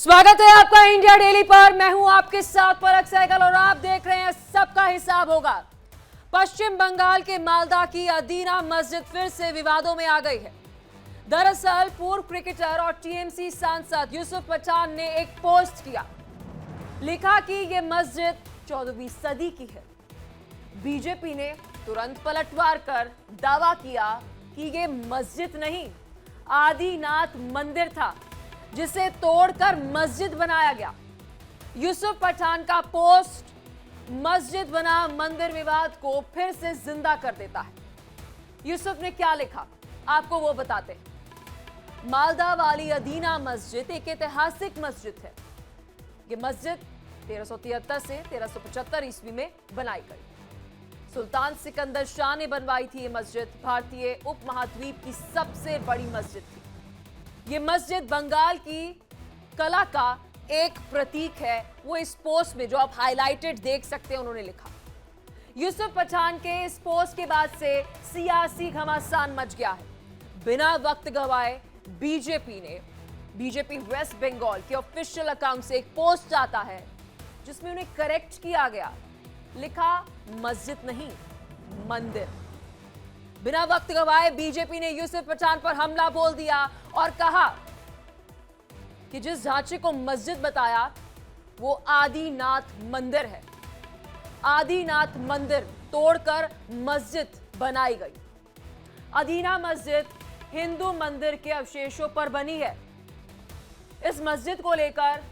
स्वागत है आपका इंडिया डेली पर। मैं हूं आपके साथ पलक सहगल और आप देख रहे हैं सबका हिसाब होगा। पश्चिम बंगाल के मालदा की अदीना मस्जिद फिर से विवादों में आ गई है। दरअसल पूर्व क्रिकेटर और टीएमसी सांसद यूसुफ पठान ने एक पोस्ट किया, लिखा कि यह मस्जिद 14वीं सदी की है। बीजेपी ने तुरंत पलटवार कर दावा किया कि यह मस्जिद नहीं, आदिनाथ मंदिर था जिसे तोड़कर मस्जिद बनाया गया। यूसुफ पठान का पोस्ट मस्जिद बना मंदिर विवाद को फिर से जिंदा कर देता है। यूसुफ ने क्या लिखा आपको वो बताते हैं। मालदा वाली अदीना मस्जिद एक ऐतिहासिक मस्जिद है। ये मस्जिद 1373 से 1375 ईस्वी में बनाई गई। सुल्तान सिकंदर शाह ने बनवाई थी ये मस्जिद। भारतीय उपमहाद्वीप की सबसे बड़ी मस्जिद थी। ये मस्जिद बंगाल की कला का एक प्रतीक है। वो इस पोस्ट में जो आप हाईलाइटेड देख सकते हैं उन्होंने लिखा। यूसुफ पठान के इस पोस्ट के बाद से सियासी घमासान मच गया है। बिना वक्त गवाए बीजेपी वेस्ट बंगाल के ऑफिशियल अकाउंट से एक पोस्ट आता है जिसमें उन्हें करेक्ट किया गया, लिखा मस्जिद नहीं मंदिर। बिना वक्त गवाए बीजेपी ने यूसुफ पठान पर हमला बोल दिया और कहा कि जिस ढांचे को मस्जिद बताया वो आदिनाथ मंदिर है। आदिनाथ मंदिर तोड़कर मस्जिद बनाई गई। अदीना मस्जिद हिंदू मंदिर के अवशेषों पर बनी है। इस मस्जिद को लेकर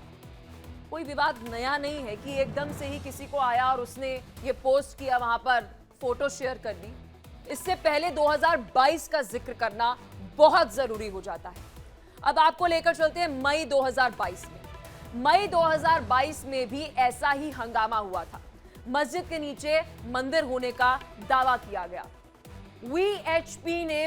कोई विवाद नया नहीं है कि एकदम से ही किसी को आया और उसने ये पोस्ट किया, वहां पर फोटो शेयर कर दी। इससे पहले 2022 का जिक्र करना बहुत जरूरी हो जाता है। अब आपको लेकर चलते हैं मई 2022 में। मई 2022 में भी ऐसा ही हंगामा हुआ था। मस्जिद के नीचे मंदिर होने का दावा किया गया। वीएचपी ने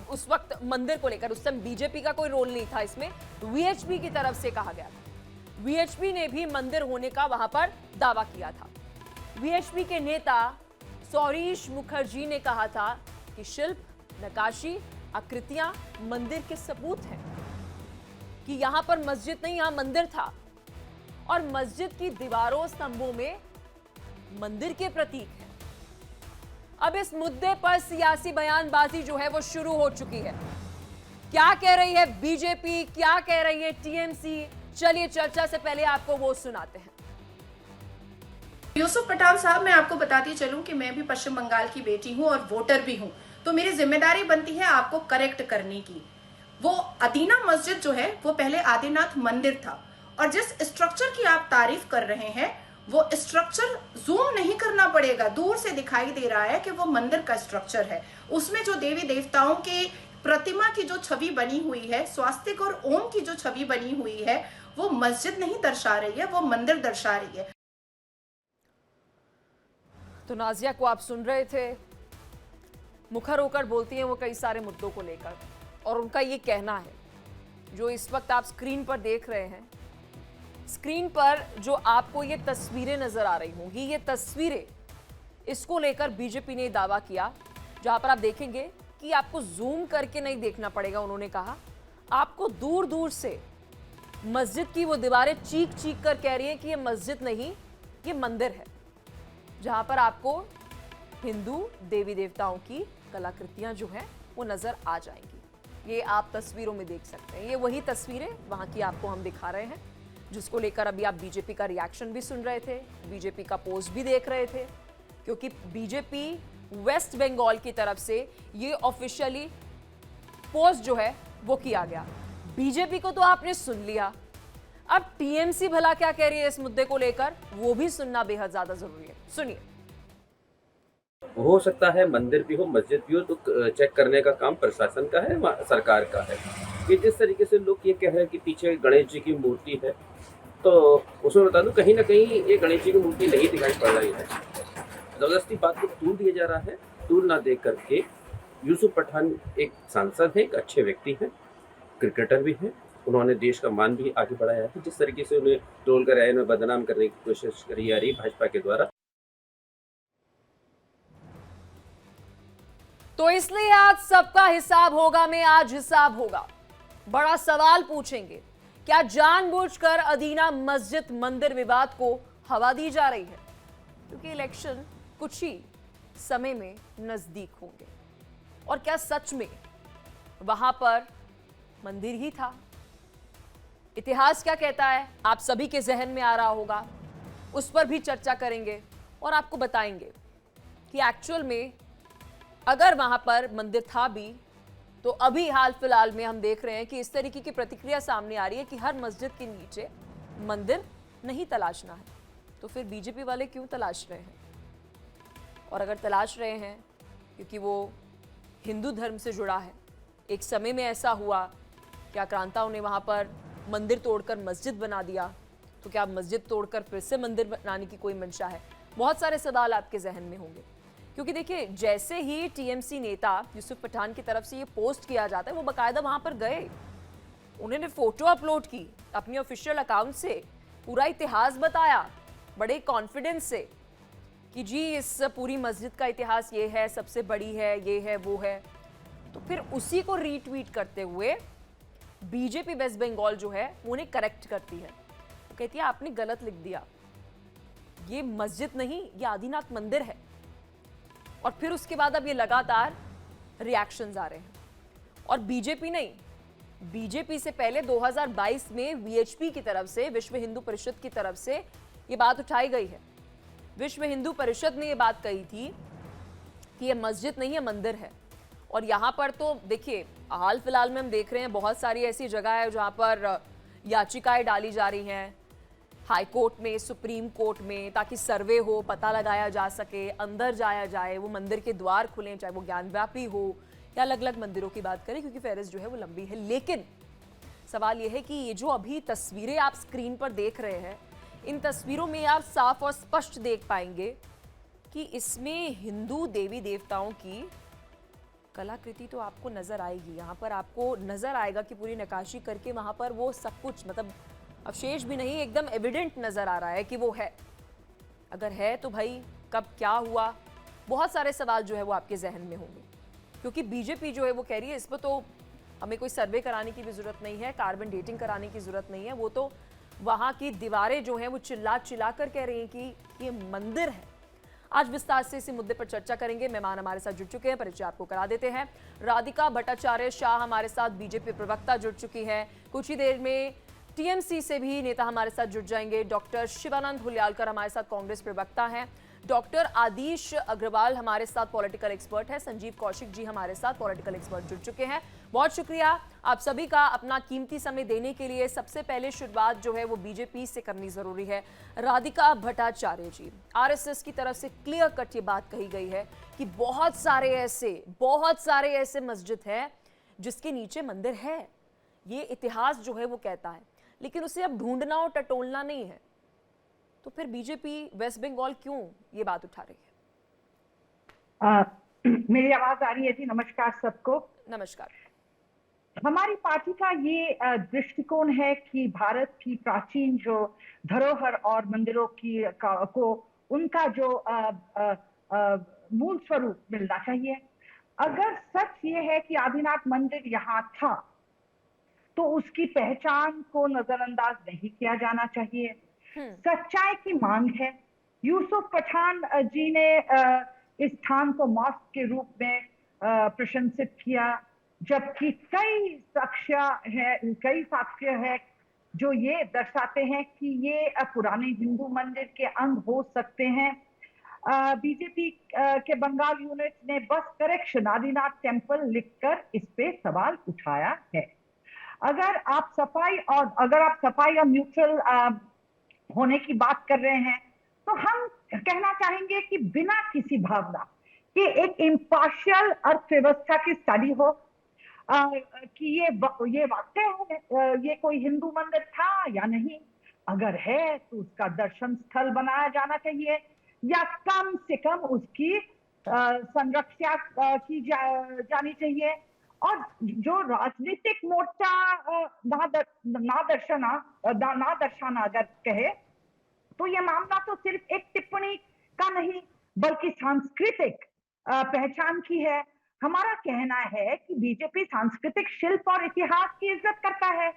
उस वक्त मंदिर को लेकर, उस समय बीजेपी का कोई रोल नहीं था इसमें, वीएचपी की तरफ से कहा गया था। वीएचपी ने भी मंदिर होने का वहां पर दावा किया था। वीएचपी के नेता सौरीश मुखर्जी ने कहा था कि शिल्प, नक्काशी, आकृतियां मंदिर के सबूत हैं कि यहां पर मस्जिद नहीं, यहां मंदिर था। और मस्जिद की दीवारों, स्तंभों में मंदिर के प्रतीक हैं। अब इस मुद्दे पर सियासी बयानबाजी जो है वो शुरू हो चुकी है। क्या कह रही है बीजेपी, क्या कह रही है टीएमसी, चलिए चर्चा से पहले आपको वो सुनाते हैं। यूसुफ पठान साहब, मैं आपको बताती चलूं कि मैं भी पश्चिम बंगाल की बेटी हूं और वोटर भी हूं, तो मेरी जिम्मेदारी बनती है आपको करेक्ट करने की। वो अदीना मस्जिद जो है वो पहले आदिनाथ मंदिर था। और जिस स्ट्रक्चर की आप तारीफ कर रहे हैं वो स्ट्रक्चर जूम नहीं करना पड़ेगा, दूर से दिखाई दे रहा है कि वो मंदिर का स्ट्रक्चर है। उसमें जो देवी देवताओं के प्रतिमा की जो छवि बनी हुई है, स्वास्तिक और ओम की जो छवि बनी हुई है, वो मस्जिद नहीं दर्शा रही है, वो मंदिर दर्शा रही है। तो नाजिया को आप सुन रहे थे, मुखर होकर बोलती हैं वो कई सारे मुद्दों को लेकर। और उनका ये कहना है, जो इस वक्त आप स्क्रीन पर देख रहे हैं, स्क्रीन पर जो आपको ये तस्वीरें नजर आ रही होंगी, ये तस्वीरें, इसको लेकर बीजेपी ने दावा किया, जहां पर आप देखेंगे कि आपको जूम करके नहीं देखना पड़ेगा। उन्होंने कहा आपको दूर दूर से मस्जिद की वो दीवारें चीख चीख कर कह रही हैं कि ये मस्जिद नहीं, ये मंदिर है, जहां पर आपको हिंदू देवी देवताओं की कलाकृतियां जो है वो नजर आ जाएंगी। ये आप तस्वीरों में देख सकते हैं। ये वही तस्वीरें वहां की आपको हम दिखा रहे हैं, जिसको लेकर अभी आप बीजेपी का रिएक्शन भी सुन रहे थे, बीजेपी का पोस्ट भी देख रहे थे, क्योंकि बीजेपी वेस्ट बंगाल की तरफ से ये ऑफिशियली पोस्ट जो है वो किया गया। बीजेपी को तो आपने सुन लिया, अब टीएमसी भला क्या कह रही है इस मुद्दे को लेकर, वो भी सुनना बेहद ज्यादा जरूरी है। सुनिए। हो सकता है मंदिर भी हो, मस्जिद भी हो, तो चेक करने का काम प्रशासन का है, सरकार का है। कि जिस तरीके से लोग ये कह रहे हैं कि पीछे गणेश जी की मूर्ति है, तो उसमें बता दूं कहीं ना कहीं ये गणेश जी की मूर्ति नहीं दिखाई पड़ रही है। जबरदस्ती बात को तूल दिया जा रहा है। तूल ना दे करके यूसुफ पठान एक सांसद है, एक अच्छे व्यक्ति हैं, क्रिकेटर भी हैं, उन्होंने देश का मान भी आगे बढ़ाया है। जिस तरीके से उन्हें टोल कर आए, उन्हें बदनाम करने की कोशिश करी जा रही भाजपा के द्वारा, तो इसलिए आज सबका हिसाब होगा में आज हिसाब होगा। बड़ा सवाल पूछेंगे क्या जानबूझकर अदीना मस्जिद मंदिर विवाद को हवा दी जा रही है? क्योंकि इलेक्शन कुछ ही समय में नजदीक होंगे। और क्या सच में वहां पर मंदिर ही था? इतिहास क्या कहता है आप सभी के जहन में आ रहा होगा, उस पर भी चर्चा करेंगे और आपको बताएंगे कि एक्चुअल में अगर वहां पर मंदिर था भी तो अभी हाल फिलहाल में हम देख रहे हैं कि इस तरीके की प्रतिक्रिया सामने आ रही है कि हर मस्जिद के नीचे मंदिर नहीं तलाशना है। तो फिर बीजेपी वाले क्यों तलाश रहे हैं? और अगर तलाश रहे हैं क्योंकि वो हिंदू धर्म से जुड़ा है, एक समय में ऐसा हुआ कि आक्रांताओं ने वहाँ पर मंदिर तोड़कर मस्जिद बना दिया, तो क्या मस्जिद तोड़कर फिर से मंदिर बनाने की कोई मंशा है? बहुत सारे सवाल आपके जहन में होंगे। क्योंकि देखिए, जैसे ही टीएमसी नेता यूसुफ पठान की तरफ से ये पोस्ट किया जाता है, वो बाकायदा वहां पर गए, उन्होंने फोटो अपलोड की अपनी ऑफिशियल अकाउंट से, पूरा इतिहास बताया बड़े कॉन्फिडेंस से कि जी इस पूरी मस्जिद का इतिहास ये है, सबसे बड़ी है, ये है, वो है। तो फिर उसी को रीट्वीट करते हुए बीजेपी वेस्ट बंगाल जो है वो उन्हें करेक्ट करती है। वो कहती है आपने गलत लिख दिया, ये मस्जिद नहीं, ये आदिनाथ मंदिर है। और फिर उसके बाद अब ये लगातार रिएक्शंस आ रहे हैं। और बीजेपी नहीं, बीजेपी से पहले 2022 में वीएचपी की तरफ से, विश्व हिंदू परिषद की तरफ से ये बात उठाई गई है। विश्व हिंदू परिषद ने ये बात कही थी कि ये मस्जिद नहीं है, मंदिर है। और यहाँ पर तो देखिए, हाल फिलहाल में हम देख रहे हैं बहुत सारी ऐसी जगह है जहाँ पर याचिकाएं डाली जा रही हैं हाई कोर्ट में, सुप्रीम कोर्ट में, ताकि सर्वे हो, पता लगाया जा सके, अंदर जाया जाए, वो मंदिर के द्वार खुलें, चाहे वो ज्ञानव्यापी हो या अलग अलग मंदिरों की बात करें, क्योंकि फहरिस्त जो है वो लंबी है। लेकिन सवाल ये है कि ये जो अभी तस्वीरें आप स्क्रीन पर देख रहे हैं, इन तस्वीरों में आप साफ और स्पष्ट देख पाएंगे कि इसमें हिंदू देवी देवताओं की कलाकृति तो आपको नजर आएगी। यहाँ पर आपको नजर आएगा कि पूरी नक्काशी करके वहां पर वो सब कुछ, मतलब अवशेष भी नहीं, एकदम एविडेंट नजर आ रहा है कि वो है। अगर है तो भाई कब क्या हुआ, बहुत सारे सवाल जो है वो आपके जहन में होंगे। क्योंकि बीजेपी जो है वो कह रही है इस पर तो हमें कोई सर्वे कराने की भी जरूरत नहीं है, कार्बन डेटिंग कराने की जरूरत नहीं है, वो तो वहां की दीवारें जो हैं वो चिल्ला चिल्ला कर कह रही हैं कि ये मंदिर है। आज विस्तार से इसी मुद्दे पर चर्चा करेंगे। मेहमान हमारे साथ जुड़ चुके हैं, परिचय आपको करा देते हैं। राधिका भट्टाचार्य शाह हमारे साथ, बीजेपी प्रवक्ता जुड़ चुकी है। कुछ ही देर में टीएमसी से भी नेता हमारे साथ जुड़ जाएंगे। डॉक्टर शिवानंद हुलियालकर हमारे साथ, कांग्रेस प्रवक्ता हैं। डॉक्टर आदिश अग्रवाल हमारे साथ, पॉलिटिकल एक्सपर्ट है। संजीव कौशिक जी हमारे साथ, पॉलिटिकल एक्सपर्ट जुड़ चुके हैं। बहुत शुक्रिया आप सभी का अपना कीमती समय देने के लिए। सबसे पहले शुरुआत जो है वो बीजेपी से करनी जरूरी है। राधिका भट्टाचार्य जी, आरएसएस की तरफ से क्लियर कट ये बात कही गई है कि बहुत सारे ऐसे मस्जिद है जिसके नीचे मंदिर है, ये इतिहास जो है वो कहता है, लेकिन उसे अब ढूंढना और टटोलना नहीं है। तो फिर बीजेपी वेस्ट बंगाल क्यों ये बात उठा रही है? मेरी आवाज आ रही है जी? नमस्कार सबको। नमस्कार। हमारी पार्टी का ये दृष्टिकोण है कि भारत की प्राचीन जो धरोहर और मंदिरों की को उनका जो मूल स्वरूप मिलना चाहिए। अगर सच ये है कि आदिनाथ मंदिर यहाँ था तो उसकी पहचान को नजरअंदाज नहीं किया जाना चाहिए। सच्चाई की मांग है। यूसुफ पठान जी ने इस स्थान को मॉस्क के रूप में प्रशंसित किया, जबकि कई साक्ष्य है जो ये दर्शाते हैं कि ये पुराने हिंदू मंदिर के अंग हो सकते हैं। बीजेपी के बंगाल यूनिट ने बस करेक्शन आदिनाथ टेम्पल लिखकर इस पे सवाल उठाया है। अगर आप सफाई और न्यूट्रल होने की बात कर रहे हैं तो हम कहना चाहेंगे कि बिना किसी भावना कि एक इम्पार्शियल अर्थव्यवस्था की स्टडी हो कि ये वाकई ये कोई हिंदू मंदिर था या नहीं। अगर है तो उसका दर्शन स्थल बनाया जाना चाहिए या कम से कम उसकी संरक्षा की जानी चाहिए। और जो राजनीतिक मोर्चा ना दर्शाना अगर कहे तो यह मामला तो सिर्फ एक टिप्पणी का नहीं बल्कि सांस्कृतिक पहचान की है। हमारा कहना है कि बीजेपी सांस्कृतिक शिल्प और इतिहास की इज्जत करता है।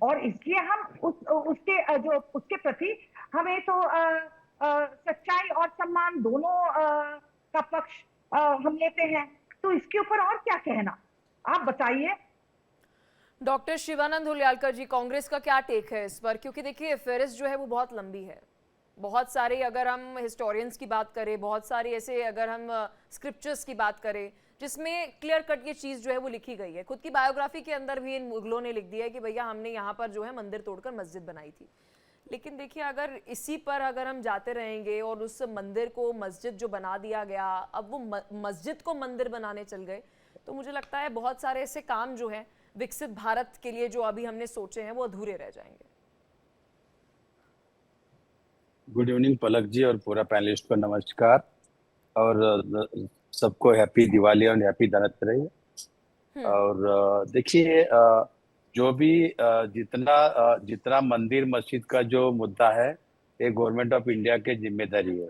और इसलिए हम उसके प्रति हमें तो सच्चाई और सम्मान दोनों का पक्ष हम लेते हैं। तो इसके ऊपर और क्या कहना, आप बताइए। डॉक्टर शिवानंद हुलियालकर जी, कांग्रेस का क्या टेक है इस पर? क्योंकि देखिए फेरिस्त जो है वो बहुत लंबी है, बहुत सारे अगर हम हिस्टोरियंस की बात करें, बहुत सारे ऐसे अगर हम स्क्रिप्चर्स की बात करें जिसमें क्लियर कट ये चीज़ जो है वो लिखी गई है। खुद की बायोग्राफी के अंदर भी इन मुगलों ने लिख दिया है कि भैया हमने यहाँ पर जो है मंदिर तोड़कर मस्जिद बनाई थी। लेकिन देखिए अगर इसी पर अगर हम जाते रहेंगे और उस मंदिर को मस्जिद जो बना दिया गया, अब वो मस्जिद को मंदिर बनाने चल गए, तो मुझे लगता है बहुत सारे ऐसे काम जो हैं विकसित भारत के लिए जो अभी हमने सोचे हैं वो अधूरे रह जाएंगे। गुड इवनिंग पलक जी और पूरा पैनलिस्ट को नमस्कार, और सबको हैप्पी दिवाली और हैप्पी धनतेरस। और देखिए जो भी जितना मंदिर मस्जिद का जो मुद्दा है ये गवर्नमेंट ऑफ इंडिया के जिम्मेदारी है।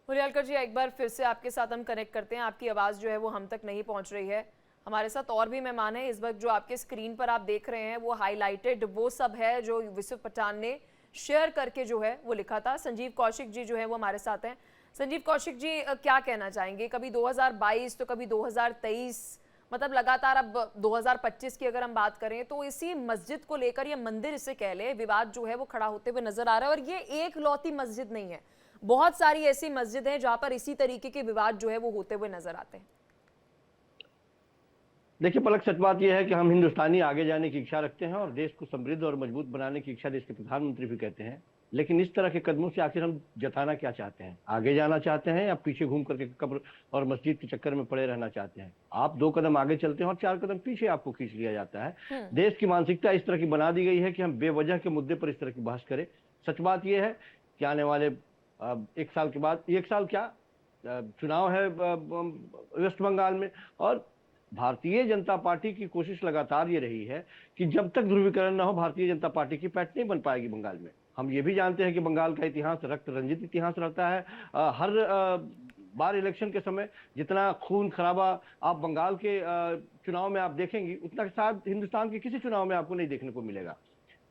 हुलियालकर जी एक बार फिर से आपके साथ हम कनेक्ट करते हैं, आपकी आवाज़ जो है वो हम तक नहीं पहुंच रही है। हमारे साथ और भी मेहमान हैं इस वक्त, जो आपके स्क्रीन पर आप देख रहे हैं वो हाईलाइटेड वो सब है जो यूसुफ पठान ने शेयर करके जो है वो लिखा था। संजीव कौशिक जी जो है वो हमारे साथ हैं। संजीव कौशिक जी क्या कहना चाहेंगे? कभी 2022 तो कभी 2023, मतलब लगातार अब 2025 की अगर हम बात करें तो इसी मस्जिद को लेकर, या मंदिर इसे कह ले, विवाद जो है वो खड़ा होते हुए नजर आ रहा है। और ये एक लौती मस्जिद नहीं है, बहुत सारी ऐसी मस्जिद हैं जहां पर इसी तरीके के विवाद जो है वो होते हुए नजर आते हैं। देखिए पलक, सच बात यह है कि हम हिंदुस्तानी आगे जाने की इच्छा रखते हैं और देश को समृद्ध और मजबूत बनाने की इच्छा देश के प्रधानमंत्री भी कहते हैं। लेकिन इस तरह के कदमों से आखिर हम जताना क्या चाहते हैं? आगे जाना चाहते हैं या पीछे घूम करके कब्र और मस्जिद के चक्कर में पड़े रहना चाहते हैं? आप 2 कदम आगे चलते हैं और 4 कदम पीछे आपको खींच लिया जाता है। देश की मानसिकता इस तरह की बना दी गई है कि हम बेवजह के मुद्दे पर इस तरह की बहस करें। सच बात यह है कि आने वाले 1 साल के बाद, 1 साल क्या, चुनाव है वेस्ट बंगाल में, और भारतीय जनता पार्टी की कोशिश लगातार ये रही है कि जब तक ध्रुवीकरण न हो भारतीय जनता पार्टी की पैठ नहीं बन पाएगी बंगाल में। हम ये भी जानते हैं कि बंगाल का इतिहास रक्त रंजित इतिहास रहता है। हर बार इलेक्शन के समय जितना खून खराबा आप बंगाल के चुनाव में आप देखेंगी, उतना शायद हिंदुस्तान के किसी चुनाव में आपको नहीं देखने को मिलेगा।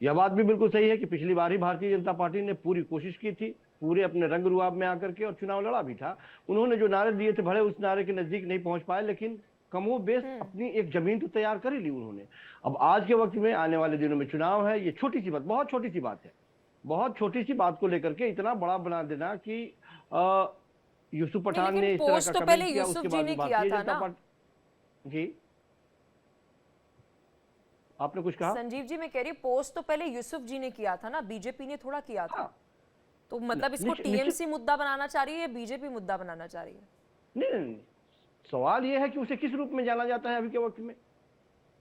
यह बात भी बिल्कुल सही है कि पिछली बार ही भारतीय जनता पार्टी ने पूरी कोशिश की थी, पूरे अपने रंग रुआब में आकर के, और चुनाव लड़ा भी था। उन्होंने जो नारे दिए थे भले उस नारे के नजदीक नहीं पहुंच पाए, लेकिन कमो बेश अपनी एक जमीन तो तैयार कर ही ली उन्होंने। अब आज के वक्त में, आने वाले दिनों में चुनाव है, ये छोटी सी बात, बहुत छोटी सी बात है, बहुत छोटी सी बात को लेकर के इतना बड़ा बना देना कि यूसुफ पठान ने इस तरह का कमेंट किया, उसके बाद भारतीय जनता पार्टी। जी आपने कुछ कहा? संजीव जी मैं कह रही पोस्ट तो पहले यूसुफ जी ने किया था ना, बीजेपी ने थोड़ा किया था। तो मतलब इसको टीएमसी मुद्दा बनाना चाह रही है या बीजेपी मुद्दा बनाना चाह रही है? नहीं, सवाल यह है कि उसे किस रूप में जाना जाता है अभी के वक्त में,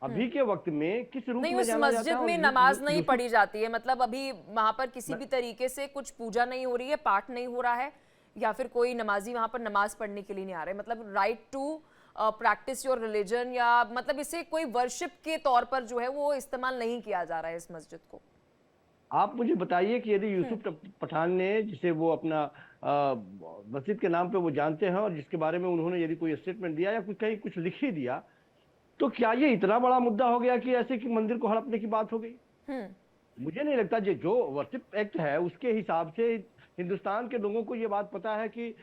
अभी के वक्त में किस रूप में जाना जाता है? उस मस्जिद में नमाज नहीं पढ़ी जाती है, मतलब अभी वहां पर किसी भी तरीके से कुछ पूजा नहीं हो रही है, पाठ नहीं हो रहा है, या फिर कोई नमाजी वहां पर नमाज पढ़ने के लिए नहीं आ रहे, मतलब right to practise your religion, या मतलब इसे कोई वर्शिप के तौर पर जो है वो इस्तेमाल नहीं किया जा रहा है इस मस्जिद को। आप मुझे बताइए कि यदि यूसुफ पठान ने, जिसे वो अपना मस्जिद के नाम पे वो जानते हैं और जिसके बारे में उन्होंने यदि कोई स्टेटमेंट दिया या कहीं कुछ लिख ही दिया, तो क्या ये इतना बड़ा मुद्दा हो गया कि ऐसे कि मंदिर को हड़पने की बात हो गई? मुझे नहीं लगता। जो वर्शिप एक्ट है उसके हिसाब से हिंदुस्तान के लोगों को ये बात पता है कि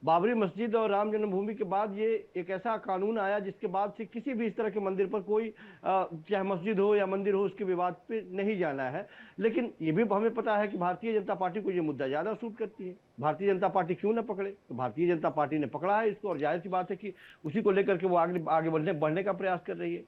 बाबरी मस्जिद और राम जन्मभूमि के बाद ये एक ऐसा कानून आया जिसके बाद से किसी भी इस तरह के मंदिर पर कोई चाहे मस्जिद हो या मंदिर हो उसके विवाद पे नहीं जाना है। लेकिन ये भी हमें पता है कि भारतीय जनता पार्टी को ये मुद्दा ज्यादा सूट करती है। भारतीय जनता पार्टी क्यों ना पकड़े? तो भारतीय जनता पार्टी ने पकड़ा है इसको, और जाहिर सी बात है कि उसी को लेकर के वो आगे बढ़ने का प्रयास कर रही है।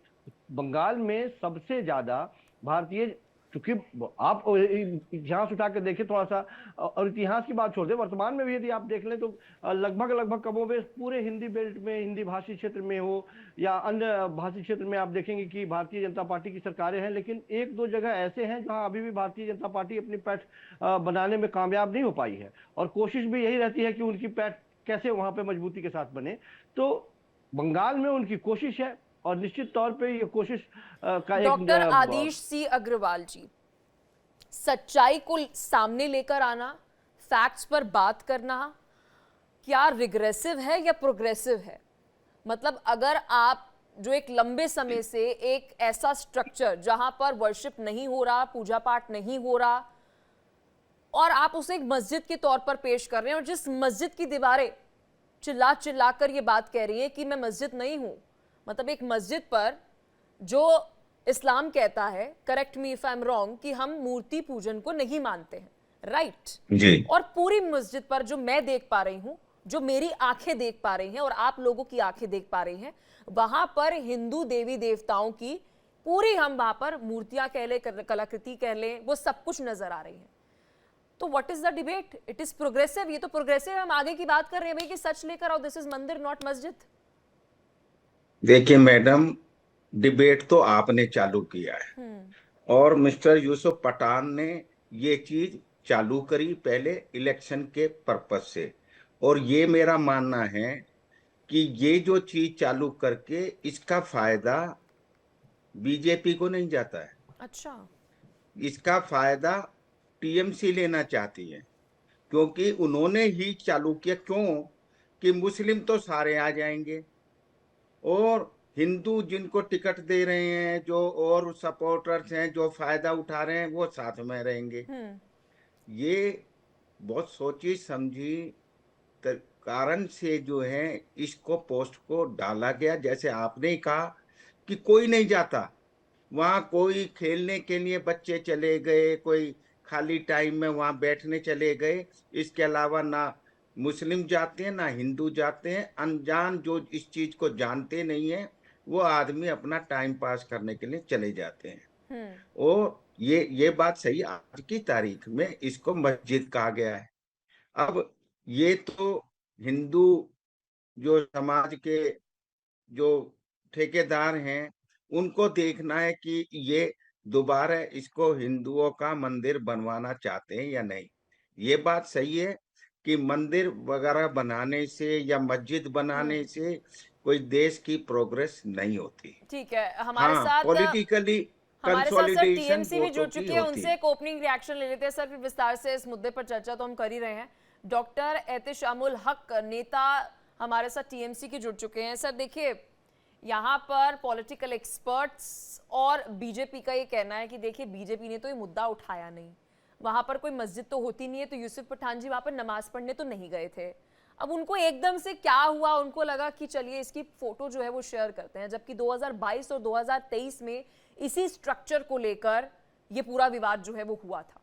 बंगाल में सबसे ज्यादा भारतीय, क्योंकि आप इतिहास उठा कर देखें थोड़ा सा, और इतिहास की बात छोड़ दें, वर्तमान में भी यदि आप देख लें तो लगभग कमोबेश पूरे हिंदी बेल्ट में, हिंदी भाषी क्षेत्र में हो या अन्य भाषी क्षेत्र में आप देखेंगे कि भारतीय जनता पार्टी की सरकारें हैं। लेकिन 1-2 जगह ऐसे हैं जहां अभी भी भारतीय जनता पार्टी अपनी पैठ बनाने में कामयाब नहीं हो पाई है, और कोशिश भी यही रहती है कि उनकी पैठ कैसे वहां पर मजबूती के साथ बने। तो बंगाल में उनकी कोशिश है, और निश्चित तौर पे ये कोशिश का एक डॉक्टर आदिश सी अग्रवाल जी, सच्चाई को सामने लेकर आना, फैक्ट्स पर बात करना, क्या रिग्रेसिव है या प्रोग्रेसिव है? मतलब अगर आप जो एक लंबे समय से एक ऐसा स्ट्रक्चर जहां पर वर्शिप नहीं हो रहा, पूजा पाठ नहीं हो रहा, और आप उसे एक मस्जिद के तौर पर पेश कर रहे हैं, और जिस मस्जिद की दीवारें चिल्ला चिल्ला कर ये बात कह रही है कि मैं मस्जिद नहीं हूं, मतलब एक मस्जिद पर जो इस्लाम कहता है, correct me if I am wrong, कि हम मूर्ति पूजन को नहीं मानते हैं, राइट जी। और पूरी मस्जिद पर जो मैं देख पा रही हूं, जो मेरी आंखें देख पा रही हैं और आप लोगों की आंखें देख पा रही हैं, वहां पर हिंदू देवी देवताओं की पूरी, हम वहां पर मूर्तियां कह ले, कलाकृति कह ले, वो सब कुछ नजर आ रही है। तो what is the debate? It is progressive. ये तो प्रोग्रेसिव है। हम आगे की बात कर रहे हैं भाई कि सच लेकर आओ, दिस इज मंदिर नॉट मस्जिद। देखिए मैडम, डिबेट तो आपने चालू किया है और मिस्टर यूसुफ पठान ने ये चीज चालू करी पहले इलेक्शन के पर्पज से, और ये मेरा मानना है कि ये जो चीज चालू करके इसका फायदा बीजेपी को नहीं जाता है। अच्छा, इसका फायदा टीएमसी लेना चाहती है, क्योंकि उन्होंने ही चालू किया। क्यों? कि मुस्लिम तो सारे आ जाएंगे और हिंदू जिनको टिकट दे रहे हैं, जो और सपोर्टर्स हैं जो फायदा उठा रहे हैं, वो साथ में रहेंगे। ये बहुत सोची समझी कारण से जो है इसको पोस्ट को डाला गया। जैसे आपने ही कहा कि कोई नहीं जाता वहां, कोई खेलने के लिए बच्चे चले गए, कोई खाली टाइम में वहां बैठने चले गए, इसके अलावा ना मुस्लिम जाते हैं ना हिंदू जाते हैं। अनजान जो इस चीज को जानते नहीं है वो आदमी अपना टाइम पास करने के लिए चले जाते हैं। और ये बात सही, आज की तारीख में इसको मस्जिद कहा गया है। अब ये तो हिंदू जो समाज के जो ठेकेदार हैं उनको देखना है कि ये दोबारा इसको हिंदुओं का मंदिर बनवाना चाहते हैं या नहीं। ये बात सही है कि मंदिर वगैरह बनाने से या मस्जिद बनाने से कोई देश की प्रोग्रेस नहीं होती। ठीक है। हमारे साथ पॉलिटिकली कंसोलिडेशन टीएमसी भी जुड़ चुकी है, उनसे एक ओपनिंग रिएक्शन ले लेते हैं। सर, फिर विस्तार से इस मुद्दे पर चर्चा तो हम कर ही रहे हैं। डॉक्टर एहतिशामुल हक, नेता हमारे साथ टीएमसी के जुड़ चुके हैं। सर देखिए, यहाँ पर पॉलिटिकल एक्सपर्ट्स और बीजेपी का ये कहना है कि देखिए बीजेपी ने तो ये मुद्दा उठाया नहीं, वहां पर कोई मस्जिद तो होती नहीं है, तो यूसुफ पठान जी वहां पर नमाज पढ़ने तो नहीं गए थे। अब उनको एकदम से क्या हुआ, उनको लगा कि चलिए इसकी फोटो जो है वो शेयर करते हैं, जबकि 2022 और 2023 में इसी स्ट्रक्चर को लेकर ये पूरा विवाद जो है वो हुआ था।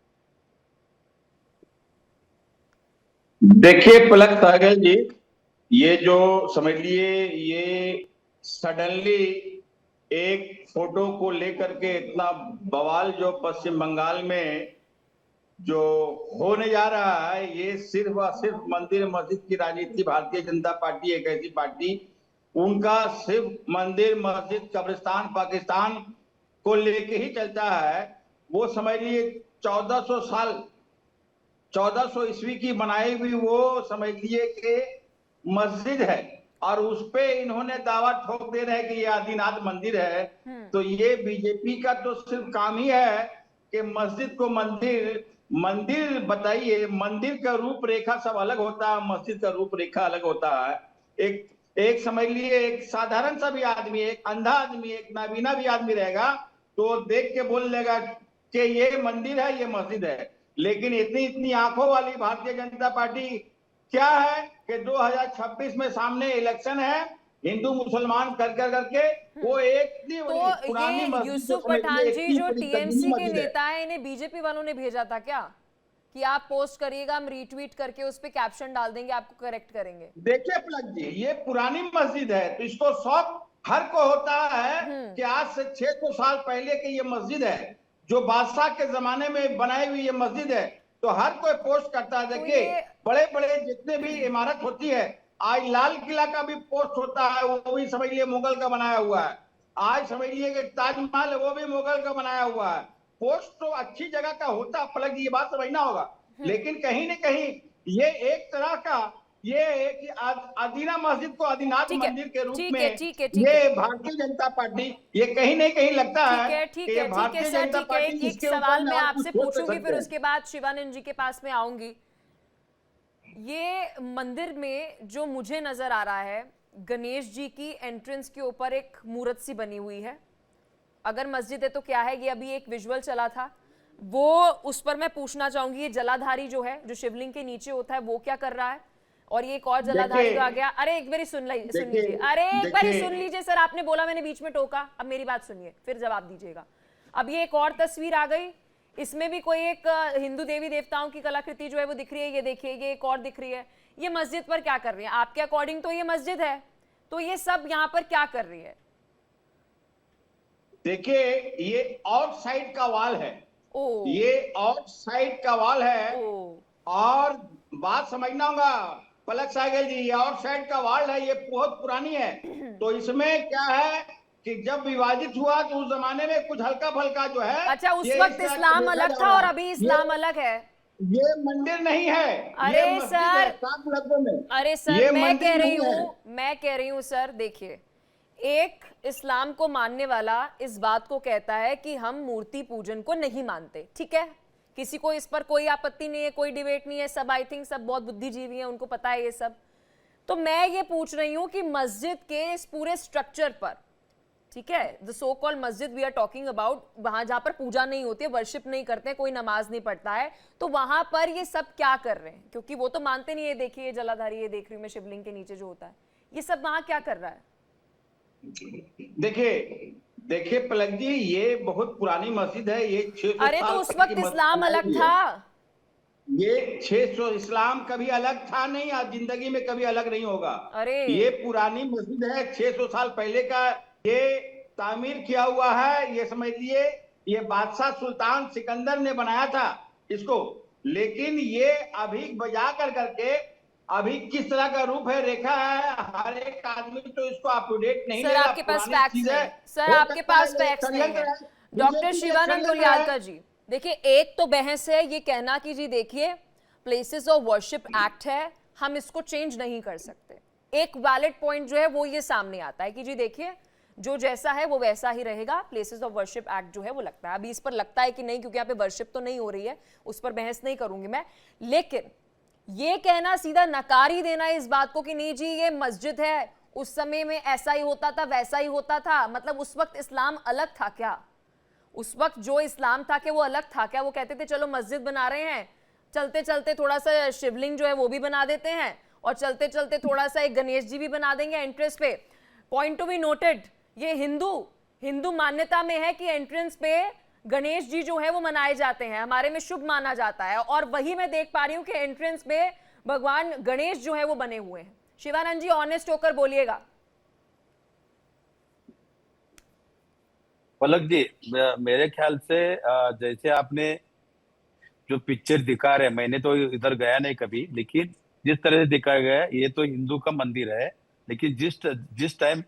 देखिए पलक सागल जी, ये जो समझ लिए ये सडनली एक फोटो को लेकर के इतना बवाल जो पश्चिम बंगाल में जो होने जा रहा है, ये सिर्फ और सिर्फ मंदिर मस्जिद की राजनीति। भारतीय जनता पार्टी एक ऐसी पार्टी, उनका सिर्फ मंदिर मस्जिद कब्रिस्तान पाकिस्तान को लेके ही चलता है। वो समझ लिए 1400 साल 1400 ईस्वी की बनाई हुई वो समझ लिए कि मस्जिद है, और उस पे इन्होंने दावा ठोक दे रहे हैं कि ये आदिनाथ मंदिर है। तो ये बीजेपी का तो सिर्फ काम ही है कि मस्जिद को मंदिर बताइए। मंदिर का रूपरेखा सब अलग होता है, मस्जिद का रूपरेखा अलग होता है। एक समझ लिए एक साधारण सा भी आदमी, एक अंधा आदमी, एक नाबीना भी आदमी रहेगा तो देख के बोल लेगा कि ये मंदिर है, ये मस्जिद है। लेकिन इतनी आंखों वाली भारतीय जनता पार्टी क्या है कि 2026 में सामने इलेक्शन है, हिंदू मुसलमान करके वो एक तो ये यूसुफ पठान जी जो टीएमसी के नेता है, इन्हें बीजेपी वालों ने भेजा था क्या कि आप पोस्ट करिएगा, हम रीट्वीट करके उस पे कैप्शन डाल देंगे, आपको करेक्ट करेंगे? देखिए पलक जी, ये पुरानी मस्जिद है तो इसको शौक हर को होता है कि आज से 600 साल पहले की ये मस्जिद है, जो बादशाह के जमाने में बनाई हुई ये मस्जिद है, तो हर कोई पोस्ट करता है। देखिए बड़े बड़े जितने भी इमारत होती है, आज लाल किला का भी पोस्ट होता है, वो भी समझ लिए मुगल का बनाया हुआ है। आज समझ लिए कि ताजमहल है, वो भी मुगल का बनाया हुआ है। पोस्ट तो अच्छी जगह का होता है, पलक ये बात समझना होगा। लेकिन कहीं न कहीं ये एक तरह का ये है कि आदीना मस्जिद को आदिनाथ मंदिर के रूप में ये भारतीय जनता पार्टी, ये कहीं न कहीं लगता है कि भारतीय जनता पार्टी। एक सवाल मैं आपसे पूछूंगी, फिर उसके बाद शिवानंद जी के पास में आऊंगी। ये मंदिर में जो मुझे नजर आ रहा है, गणेश जी की एंट्रेंस के ऊपर एक मूर्त सी बनी हुई है। अगर मस्जिद है तो क्या है, ये अभी एक विजुअल चला था, वो उस पर मैं पूछना चाहूंगी। ये जलाधारी जो है, जो शिवलिंग के नीचे होता है, वो क्या कर रहा है? और ये एक और जलाधारी जो आ गया। अरे एक बारी सुन लीजिए, अरे एक बारी सुन लीजिए सर, आपने बोला, मैंने बीच में टोका, अब मेरी बात सुनिए फिर जवाब दीजिएगा। अब ये एक और तस्वीर आ गई, इसमें भी कोई एक हिंदू देवी देवताओं की कलाकृति जो है वो दिख रही है। ये देखिए, ये एक और दिख रही है। ये मस्जिद पर क्या कर रही है? आपके अकॉर्डिंग तो ये मस्जिद है, तो ये सब यहाँ पर क्या कर रही है? देखिए, ये आउट साइड का वाल है। ओ, ये आउट साइड का वाल है। ओ, और बात समझना होगा पलक साइकिल जी, ये आउट साइड का वाल है, ये बहुत पुरानी है। तो इसमें क्या है कि जब विभाजित हुआ तो उस जमाने में कुछ हल्का फल्का जो है, अच्छा, उस ये वक्त इस तरह इस्लाम देखा अलग जा था रहा और है। अभी इस्लाम अलग है। ये मंदिर नहीं है, अरे ये मस्जिद सर, है, साफ लफ्जों में। अरे ये सर, मैं मंदिर कह रही हूँ सर, देखिए, एक इस्लाम को मानने वाला इस बात को कहता है कि हम मूर्ति पूजन को नहीं मानते, ठीक है, किसी को इस पर कोई आपत्ति नहीं है, कोई डिबेट नहीं है, सब आई थिंक सब बहुत बुद्धिजीवी हैं, उनको पता है ये सब। तो मैं ये पूछ रही हूँ कि मस्जिद के इस पूरे स्ट्रक्चर पर, ठीक है, द सो कॉल्ड मस्जिद वी आर टॉकिंग अबाउट, वहां जहां पर पूजा नहीं होती है, वर्शिप नहीं करते हैं, कोई नमाज नहीं पढ़ता है, तो वहां पर ये सब क्या कर रहे हैं? क्योंकि वो तो मानते नहीं है। देखिए ये जलाधारी, ये देख रही हूँ मैं, शिवलिंग के नीचे जो होता है, ये सब वहां क्या कर रहा है? देखिए पलक जी, ये बहुत पुरानी मस्जिद है। ये 600 अरे तो साल उस पहले वक्त की मस्जिद इस्लाम अलग है। था। ये 600 इस्लाम कभी अलग था नहीं, आज जिंदगी में कभी अलग नहीं होगा। अरे ये पुरानी मस्जिद है, 600 साल पहले का ये तामीर किया हुआ है। ये समझ लिए, ये बादशाह सुल्तान सिकंदर ने बनाया था इसको। लेकिन ये अभी बजा कर करके अभी किस तरह का रूप है रेखा है, हर एक आदमी तो इसको अप टू डेट नहीं सर, लेगा। आपके पास पुरानी फैक्ट्स चीज नहीं है। है सर, हो आपके सकता पास है ये फैक्ट्स नहीं षड्यंत्र है। है, डॉक्टर बीजेपी का शिवानंद षड्यंत्र गुलियालकर है। जी, देखिए, एक तो बहस है ये कहना कि जी देखिए प्लेसेस ऑफ वर्शिप एक्ट है, हम इसको चेंज नहीं कर सकते। एक वैलिड पॉइंट जो है वो ये सामने आता है कि जी देखिए, जो जैसा है वो वैसा ही रहेगा, प्लेसेस ऑफ वर्शिप एक्ट जो है वो लगता है। अभी इस पर लगता है कि नहीं, क्योंकि यहाँ पे वर्शिप तो नहीं हो रही है, उस पर बहस नहीं करूंगी मैं। लेकिन ये कहना, सीधा नकार ही देना इस बात को कि नहीं जी ये मस्जिद है, उस समय में ऐसा ही होता था, वैसा ही होता था, मतलब उस वक्त इस्लाम अलग था क्या? उस वक्त जो इस्लाम था कि वो अलग था क्या? वो कहते थे चलो मस्जिद बना रहे हैं, चलते चलते थोड़ा सा शिवलिंग जो है वो भी बना देते हैं, और चलते चलते थोड़ा सा एक गणेश जी भी बना देंगे एंट्रेंस पे। पॉइंट टू बी नोटेड, ये हिंदू मान्यता में है कि एंट्रेंस पे गणेश जी जो है वो मनाए जाते हैं, हमारे में शुभ माना जाता है, और वही मैं देख पा रही हूं कि एंट्रेंस पे भगवान गणेश जो है वो बने हुए हैं। शिवानंद जी, ऑनेस्ट होकर बोलिएगा। पलक जी, मेरे ख्याल से जैसे आपने जो पिक्चर दिखा रहे, मैंने तो इधर गया नहीं कभी, लेकिन जिस तरह से दिखाया गया है, ये तो हिंदू का मंदिर है। लेकिन जिस टाइम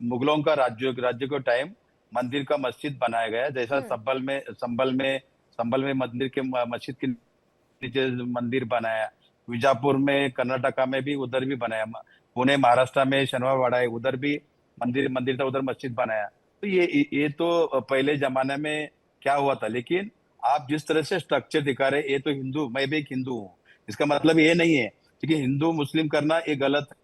मुगलों का राज्य को टाइम मंदिर का मस्जिद बनाया गया, जैसा संभल में मंदिर के मस्जिद के नीचे मंदिर बनाया, विजापुर में कर्नाटका में भी उधर भी बनाया, पुणे महाराष्ट्र में शनिवारवाड़ा है, उधर भी मंदिर था, उधर मस्जिद बनाया। तो ये तो पहले जमाने में क्या हुआ था। लेकिन आप जिस तरह से स्ट्रक्चर दिखा रहे, ये तो हिंदू, मैं भी एक हिंदू हूँ, इसका मतलब ये नहीं है कि हिंदू मुस्लिम करना ये गलत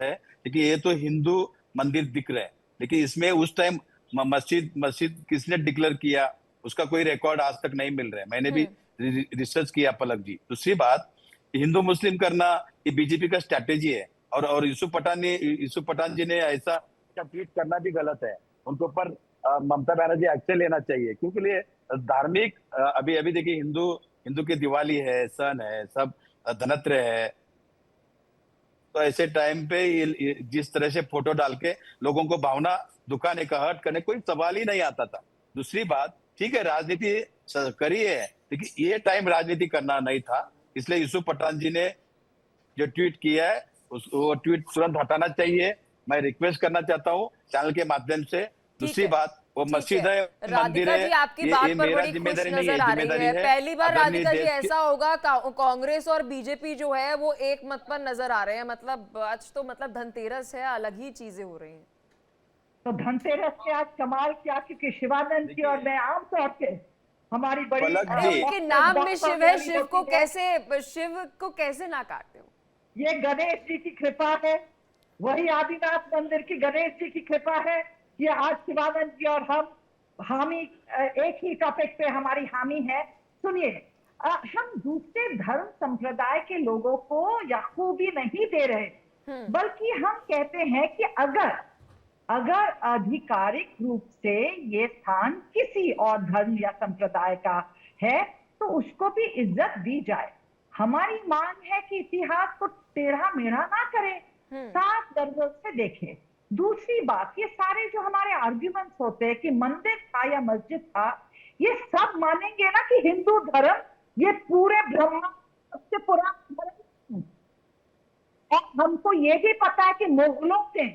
है, लेकिन ये तो हिंदू मंदिर दिख रहे हैं। लेकिन इसमें उस टाइम मस्जिद किसने डिक्लेयर किया, उसका कोई रिकॉर्ड आज तक नहीं मिल रहा है। मैंने भी रिसर्च किया पलक जी। दूसरी बात, हिंदू मुस्लिम करना ये बीजेपी का स्ट्रैटेजी है, और यूसुफ पठान जी ने ऐसा ट्वीट करना भी गलत है। उनके ऊपर ममता बनर्जी एक्शन लेना चाहिए, क्योंकि ये धार्मिक, अभी देखिए हिंदू की दिवाली है, सन है, सब धनत्रय है, तो ऐसे टाइम पे ये जिस तरह से फोटो डाल के लोगों को भावना दुखाने का, हर्ट करने, कोई सवाल ही नहीं आता था। दूसरी बात, ठीक है राजनीति करी है, लेकिन ये टाइम राजनीति करना नहीं था, इसलिए यूसुफ पठान जी ने जो ट्वीट किया है वो ट्वीट तुरंत हटाना चाहिए। मैं रिक्वेस्ट करना चाहता हूँ चैनल के माध्यम से। दूसरी बात, वो मस्जिद है, मंदिर राधिका जी, है, आपकी बात पर मेरा बड़ी खुश जिम्मेदारी नहीं है, नजर आ रही जिम्मेदारी है। है। पहली बार अगर नहीं राधिका जी देश ऐसा होगा, कांग्रेस और बीजेपी जो है वो एक मत पर नजर आ रहे हैं। मतलब आज तो मतलब धनतेरस है, अलग ही चीजें हो रही हैं। तो धनतेरस ने आज कमाल किया, क्योंकि शिवानंद जी और मैं आमतौर पे हमारी बड़ी पलक अरे जी। उनके नाम में शिव है, शिव को कैसे ना काटते हो? ये गणेश जी की कृपा है, वही आदिनाथ मंदिर की गणेश जी की कृपा है। ये आज शिवानंद जी और हम हामी एक ही टॉपिक पे हमारी हामी है। सुनिए, हम दूसरे धर्म संप्रदाय के लोगों को या खूबी नहीं दे रहे, बल्कि हम कहते हैं कि अगर आधिकारिक रूप से ये स्थान किसी और धर्म या संप्रदाय का है तो उसको भी इज्जत दी जाए। हमारी मांग है कि इतिहास को टेढ़ा मेढ़ा ना करें, साफ दर्जों से देखें। दूसरी बात, ये सारे जो हमारे आर्ग्यूमेंट्स होते हैं कि मंदिर था या मस्जिद था, ये सब मानेंगे ना कि हिंदू धर्म ये पूरे ब्रह्मांड सबसे पुराना धर्म है। और हमको ये भी पता है कि मुगलों से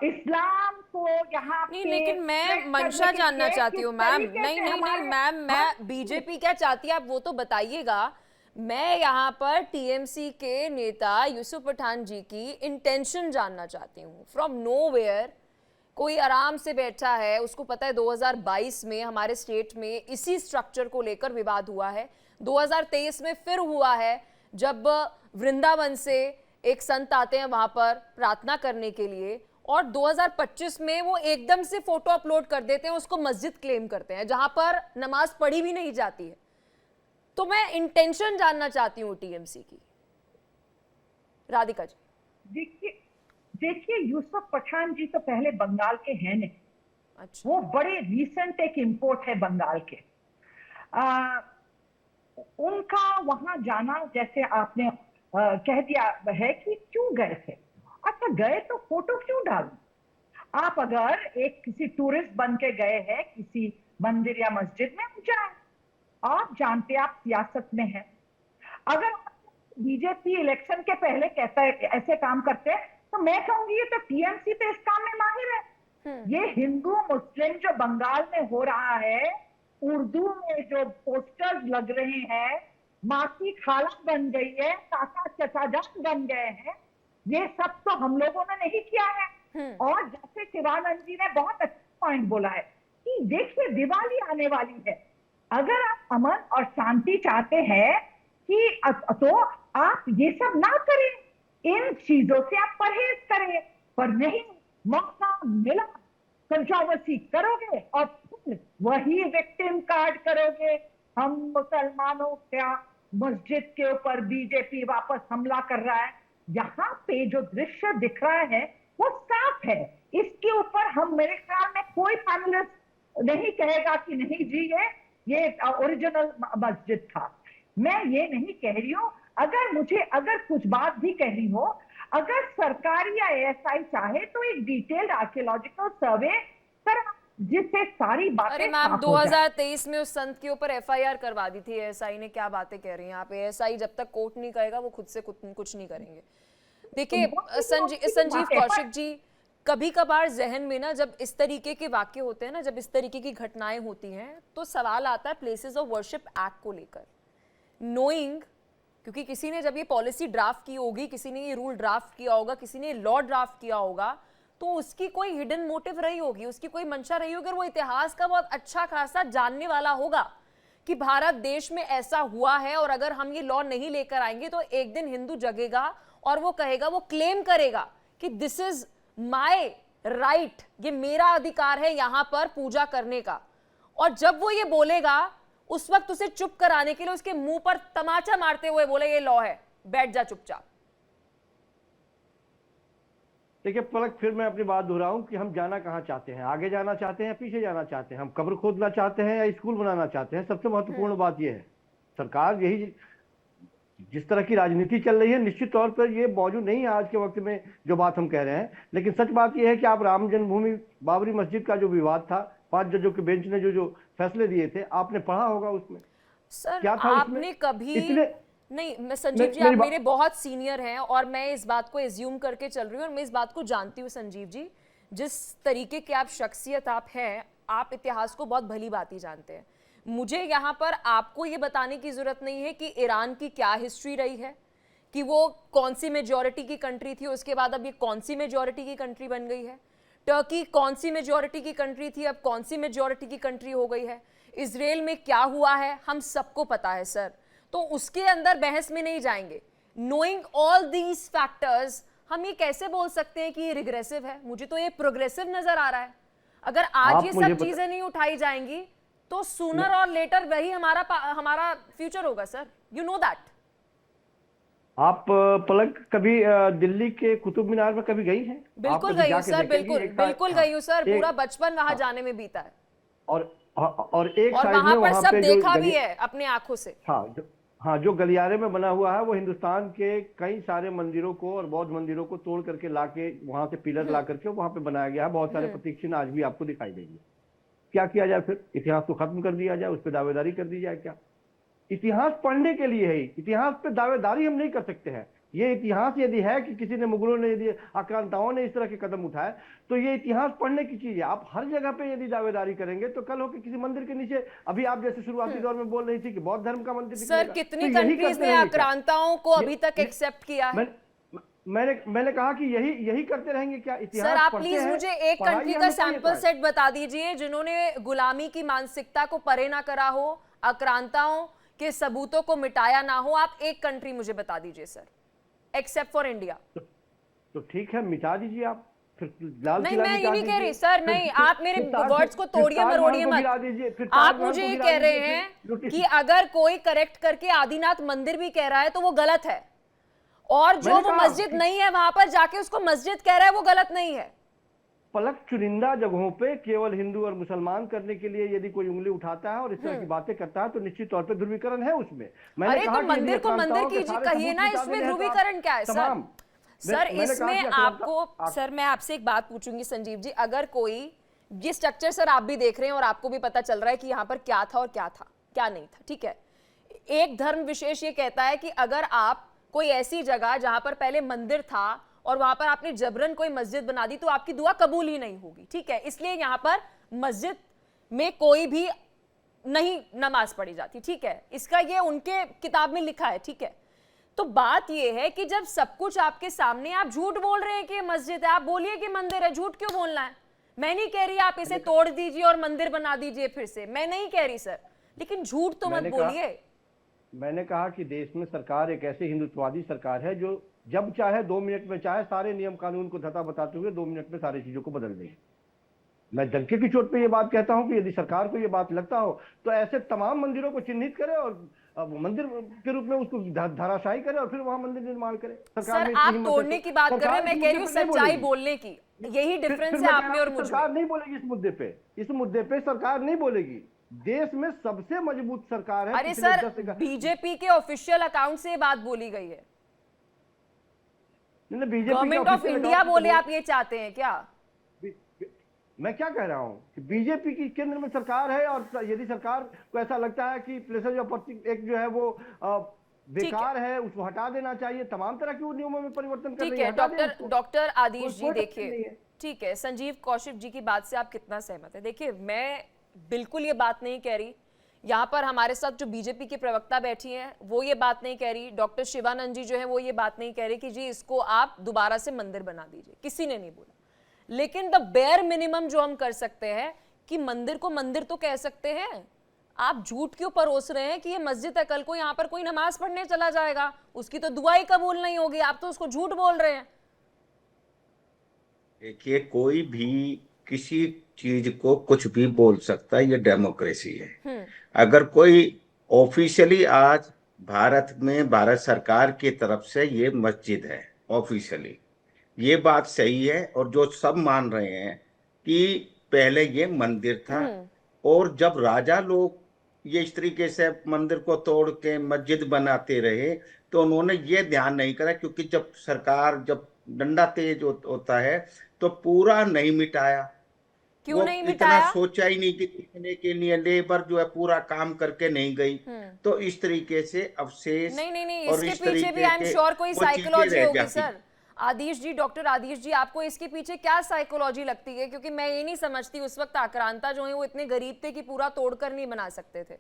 इस्लाम को यहाँ नहीं, पे लेकिन मैं spread मंशा करने के जानना लिए चाहती किस हूँ मैम। तरीके नहीं से नहीं नहीं हमारे- मैम, मैं बीजेपी क्या चाहती है आप वो तो बताइएगा। मैं यहाँ पर टीएमसी के नेता यूसुफ पठान जी की इंटेंशन जानना चाहती हूँ। फ्रॉम नोवेयर कोई आराम से बैठा है, उसको पता है 2022 में हमारे स्टेट में इसी स्ट्रक्चर को लेकर विवाद हुआ है, 2023 में फिर हुआ है जब वृंदावन से एक संत आते हैं वहां पर प्रार्थना करने के लिए, और 2025 में वो एकदम से फोटो अपलोड कर देते हैं, उसको मस्जिद क्लेम करते हैं जहां पर नमाज पढ़ी भी नहीं जाती है। तो मैं इंटेंशन जानना चाहती हूँ टीएमसी की। राधिका जी। देखिए यूसुफ पठान जी तो पहले बंगाल के हैं नहीं। अच्छा। वो बड़े रीसेंट एक इंपोर्ट है बंगाल के। उनका वहां जाना, जैसे आपने कह दिया है कि क्यों गए थे। अच्छा, गए तो फोटो क्यों डालूं? आप अगर एक किसी टूरिस्ट बन के गए हैं किसी मंदिर या मस्जिद में, जाए। आप जानते हैं आप सियासत में हैं। अगर बीजेपी इलेक्शन के पहले कहता है ऐसे काम करते हैं तो मैं कहूंगी ये तो टीएमसी तो इस काम में माहिर है। ये हिंदू मुस्लिम जो बंगाल में हो रहा है, उर्दू में जो पोस्टर्स लग रहे हैं, माँ की खाला बन गई है, काका चचाजान बन गए हैं, ये सब तो हम लोगों ने नहीं किया है। और जैसे शिवानंद जी ने बहुत अच्छा पॉइंट बोला है कि देखिए दिवाली आने वाली है, अगर आप अमन और शांति चाहते हैं कि तो आप ये सब ना करें, इन चीजों से आप परहेज करें। पर नहीं, मौका मिला कंट्रोवर्सी करोगे और फिर वही विक्टिम कार्ड करोगे। हम मुसलमानों क्या मस्जिद के ऊपर बीजेपी वापस हमला कर रहा है। यहाँ पे जो दृश्य दिख रहा है वो साफ है। इसके ऊपर हम, मेरे ख्याल में कोई पैनलिस्ट नहीं कहेगा कि नहीं जी ये ओरिजिनल मस्जिद था। मैं ये नहीं कह रही हूँ। अगर कुछ बात भी कहनी हो, अगर सरकार या एएसआई चाहे तो एक डिटेल्ड आर्कियोलॉजिकल सर्वे करा जिससे सारी बातें अरे मैम, साफ हो जाए। 2023 में उस संत के ऊपर एफआईआर करवा दी थी एएसआई ने। क्या बातें कह रही हैं आप? एएसआई जब तक कोर्ट नहीं कहेगा वो खुद से कुछ नहीं करेंगे। देखिए संजीव कौशिक जी, कभी कभार जहन में ना जब इस तरीके के वाक्य होते हैं ना, जब इस तरीके की घटनाएं होती हैं, तो सवाल आता है प्लेसेस ऑफ वर्शिप एक्ट को लेकर। नोइंग, क्योंकि किसी ने जब ये पॉलिसी ड्राफ्ट की होगी, किसी ने ये रूल ड्राफ्ट किया होगा, किसी ने लॉ ड्राफ्ट किया होगा, तो उसकी कोई हिडन मोटिव रही होगी, उसकी कोई मंशा रही होगी। और वो इतिहास का बहुत अच्छा खासा जानने वाला होगा कि भारत देश में ऐसा हुआ है, और अगर हम ये लॉ नहीं लेकर आएंगे तो एक दिन हिंदू जगेगा और वो कहेगा, वो क्लेम करेगा कि दिस इज माय राइट, ये मेरा अधिकार है यहां पर पूजा करने का। और जब वो ये बोलेगा, उस वक्त उसे चुप कराने के लिए उसके मुंह पर तमाचा मारते हुए बोले ये लॉ है, बैठ जा चुपचाप। देखिए पलक, फिर मैं अपनी बात दोहराऊं कि हम जाना कहाँ चाहते हैं, आगे जाना चाहते हैं, पीछे जाना चाहते हैं, हम कब्र खोदना चाहते हैं या स्कूल बनाना चाहते हैं। सबसे महत्वपूर्ण बात यह है, सरकार यही जिस तरह की राजनीति चल रही है, निश्चित तौर पर ये मौजूद नहीं है आज के वक्त में जो बात हम कह रहे हैं। लेकिन सच बात यह है कि आप राम जन्मभूमि बाबरी मस्जिद का जो विवाद था, 5 जजों के बेंच ने जो फैसले दिए थे, आपने पढ़ा होगा उसमें। सर क्या था आपने कभी नहीं, मैं संजीव जी, आप मेरे बहुत सीनियर हैं और मैं इस बात को एज्यूम करके चल रही हूँ और मैं इस बात को जानती हूँ संजीव जी, जिस तरीके के आप शख्सियत आप हैं, आप इतिहास को बहुत भली भांति जानते हैं। मुझे यहाँ पर आपको ये बताने की जरूरत नहीं है कि ईरान की क्या हिस्ट्री रही है, कि वो कौन सी मेजॉरिटी की कंट्री थी, उसके बाद अब ये कौन सी मेजॉरिटी की कंट्री बन गई है। टर्की कौन सी मेजॉरिटी की कंट्री थी, अब कौन सी मेजॉरिटी की कंट्री हो गई है। इजराइल में क्या हुआ है हम सबको पता है सर, तो उसके अंदर बहस में नहीं जाएंगे। नोइंग ऑल दीज फैक्टर्स हम ये कैसे बोल सकते हैं कि ये रिग्रेसिव है? मुझे तो ये प्रोग्रेसिव नजर आ रहा है। अगर आज ये सब चीजें नहीं उठाई जाएंगी तो सूनर और लेटर वही हमारा फ्यूचर होगा सर, यू नो दैट। आप पलक कभी दिल्ली के कुतुब मीनार में कभी गई हैं? बिल्कुल गई हूँ सर, बिल्कुल गई हूँ सर, पूरा बचपन वहां जाने में बीता है और एक और साइड वहां में पर वहां सब पे देखा भी है अपने आंखों से। हाँ, जो गलियारे में बना हुआ है वो हिंदुस्तान के कई सारे मंदिरों को और बौद्ध मंदिरों को तोड़ करके लाके वहां से पिलर ला करके वहां पे बनाया गया है। बहुत सारे प्रतीक चिन्ह आज भी आपको दिखाई देंगे। क्या किया जाए फिर? इतिहास को खत्म कर दिया जाए, उस पर दावेदारी कर दी जाए क्या? इतिहास पढ़ने के लिए है, इतिहास पे दावेदारी हम नहीं कर सकते हैं। ये इतिहास यदि है कि किसी ने, मुगलों ने, यदि आक्रांताओं ने इस तरह के कदम उठाए तो ये इतिहास पढ़ने की चीज है। आप हर जगह पे यदि दावेदारी करेंगे तो कल हो कि किसी मंदिर के नीचे, अभी आप जैसे शुरुआती दौर में बोल रही थी कि बौद्ध धर्म का मंदिर सर, कितनी कंट्रीज ने आक्रांताओं को अभी तक एक्सेप्ट किया है? मैंने कहा कि यही करते रहेंगे क्या? इतिहास सर, आप प्लीज मुझे एक कंट्री का सैंपल सेट बता दीजिए जिन्होंने गुलामी की मानसिकता को परे ना करा हो, आक्रांताओं के सबूतों को मिटाया ना हो। आप एक कंट्री मुझे बता दीजिए सर, एक्सेप्ट फॉर इंडिया। तो ठीक है, मिटा दीजिए आप फिर। लाल नहीं, मैं ये नहीं कह रही सर, नहीं, आप मेरे वर्ड्स को तोड़िए मरोड़िए मत। आप मुझे ये कह रहे हैं कि अगर कोई करेक्ट करके आदिनाथ मंदिर भी कह रहा है तो वो गलत है, और जो वो मस्जिद नहीं है वहां पर जाके उसको मस्जिद कह रहा है वो गलत नहीं है। पलक, चुनिंदा जगहों पे केवल हिंदू और मुसलमान करने के लिए यदि कोई उंगली उठाता है और इस तरह की बातें करता है तो निश्चित तौर पे ध्रुवीकरण है उसमें। अरे तो मंदिर को मंदिर कीजिए, कहिए ना, इसमें ध्रुवीकरण क्या है सर? सर इसमें आपको, सर मैं आपसे एक बात पूछूंगी संजीव जी, अगर कोई, ये स्ट्रक्चर सर आप भी देख रहे हैं और आपको भी पता चल रहा है कि यहाँ पर क्या था और क्या था, क्या नहीं था, ठीक है। एक धर्म विशेष ये कहता है कि अगर आप कोई ऐसी जगह जहां पर पहले मंदिर था और वहां पर आपने जबरन कोई मस्जिद बना दी तो आपकी दुआ कबूल ही नहीं होगी, ठीक है। इसलिए यहां पर मस्जिद में कोई भी नहीं नमाज पढ़ी जाती, ठीक है। इसका ये उनके किताब में लिखा है, ठीक है। तो बात ये है कि जब सब कुछ आपके सामने, आप झूठ बोल रहे हैं कि मस्जिद है, आप बोलिए कि मंदिर है, झूठ क्यों बोलना है? मैं नहीं कह रही आप इसे तोड़ दीजिए और मंदिर बना दीजिए फिर से, मैं नहीं कह रही सर, लेकिन झूठ तो मत बोलिए। मैंने कहा कि देश में सरकार एक ऐसी हिंदुत्ववादी सरकार है जो जब चाहे 2 मिनट में, चाहे सारे नियम कानून को धता बताते हुए 2 मिनट में सारी चीजों को बदल देगी। मैं डंके की चोट पे ये बात कहता हूं कि यदि सरकार को ये बात लगता हो तो ऐसे तमाम मंदिरों को चिन्हित करे और मंदिर के रूप में उसको धराशायी करे और फिर वहां मंदिर निर्माण करे। सर आप तोड़ने की बात कर रहे हैं, मैं कह रही हूँ सच्चाई बोलने की, यही डिफरेंस है आप में और मुझ में। सरकार नहीं बोलेगी इस मुद्दे पे, इस मुद्दे पे सरकार नहीं बोलेगी। देश में सबसे मजबूत सरकार है। अरे सर, बीजेपी के ऑफिशियल अकाउंट से बात बोली गई है, गवर्नमेंट ऑफ इंडिया बोले, आप ये चाहते हैं क्या? मैं क्या कह रहा हूं कि बीजेपी की केंद्र में सरकार है और यदि सरकार को ऐसा लगता है कि प्लेसेज ऑफ वर्शिप एक्ट जो है वो बेकार है, उसको हटा देना चाहिए, तमाम तरह के नियमों में परिवर्तन कर रही है। डॉक्टर आदिश जी देखिए, ठीक है, संजीव कौशिक जी की बात से आप कितना सहमत है? देखिए मैं बिल्कुल ये बात नहीं कह रही, यहाँ पर हमारे साथ जो बीजेपी के प्रवक्ता बैठी हैं वो ये बात नहीं कह रही, डॉक्टर शिवानंद जी जो है वो ये बात नहीं कह रही कि जी इसको आप दोबारा से मंदिर बना दीजिए, किसी ने नहीं बोला। लेकिन द बेयर मिनिमम जो हम कर सकते हैं कि मंदिर को मंदिर तो कह सकते हैं। आप झूठ क्यों परोस रहे हैं कि ये मस्जिद है, कल को यहाँ पर कोई नमाज पढ़ने चला जाएगा, उसकी तो दुआ ही कबूल नहीं होगी, आप तो उसको झूठ बोल रहे हैं। देखिए, कोई भी किसी चीज को कुछ भी बोल सकता है, ये डेमोक्रेसी है। अगर कोई ऑफिशियली आज भारत में भारत सरकार की तरफ से ये मस्जिद है ऑफिशियली, ये बात सही है, और जो सब मान रहे हैं कि पहले ये मंदिर था और जब राजा लोग ये इस तरीके से मंदिर को तोड़ के मस्जिद बनाते रहे तो उन्होंने ये ध्यान नहीं करा, क्योंकि जब सरकार, जब डंडा तेज होता है तो पूरा नहीं मिटाया। क्यों नहीं मिटाया? इतना सोचा ही नहीं कि टिकने के लिए लेबर जो है पूरा काम करके नहीं गई, तो इस तरीके से अवशेष नहीं, इसके पीछे भी आई एम श्योर कोई साइकोलॉजी होगी सर। आदिश जी, डॉक्टर आदिश जी, आपको इसके पीछे क्या साइकोलॉजी लगती है? क्योंकि मैं ये नहीं समझती उस वक्त आक्रांता जो है वो इतने गरीब थे कि पूरा तोड़कर नहीं बना सकते थे,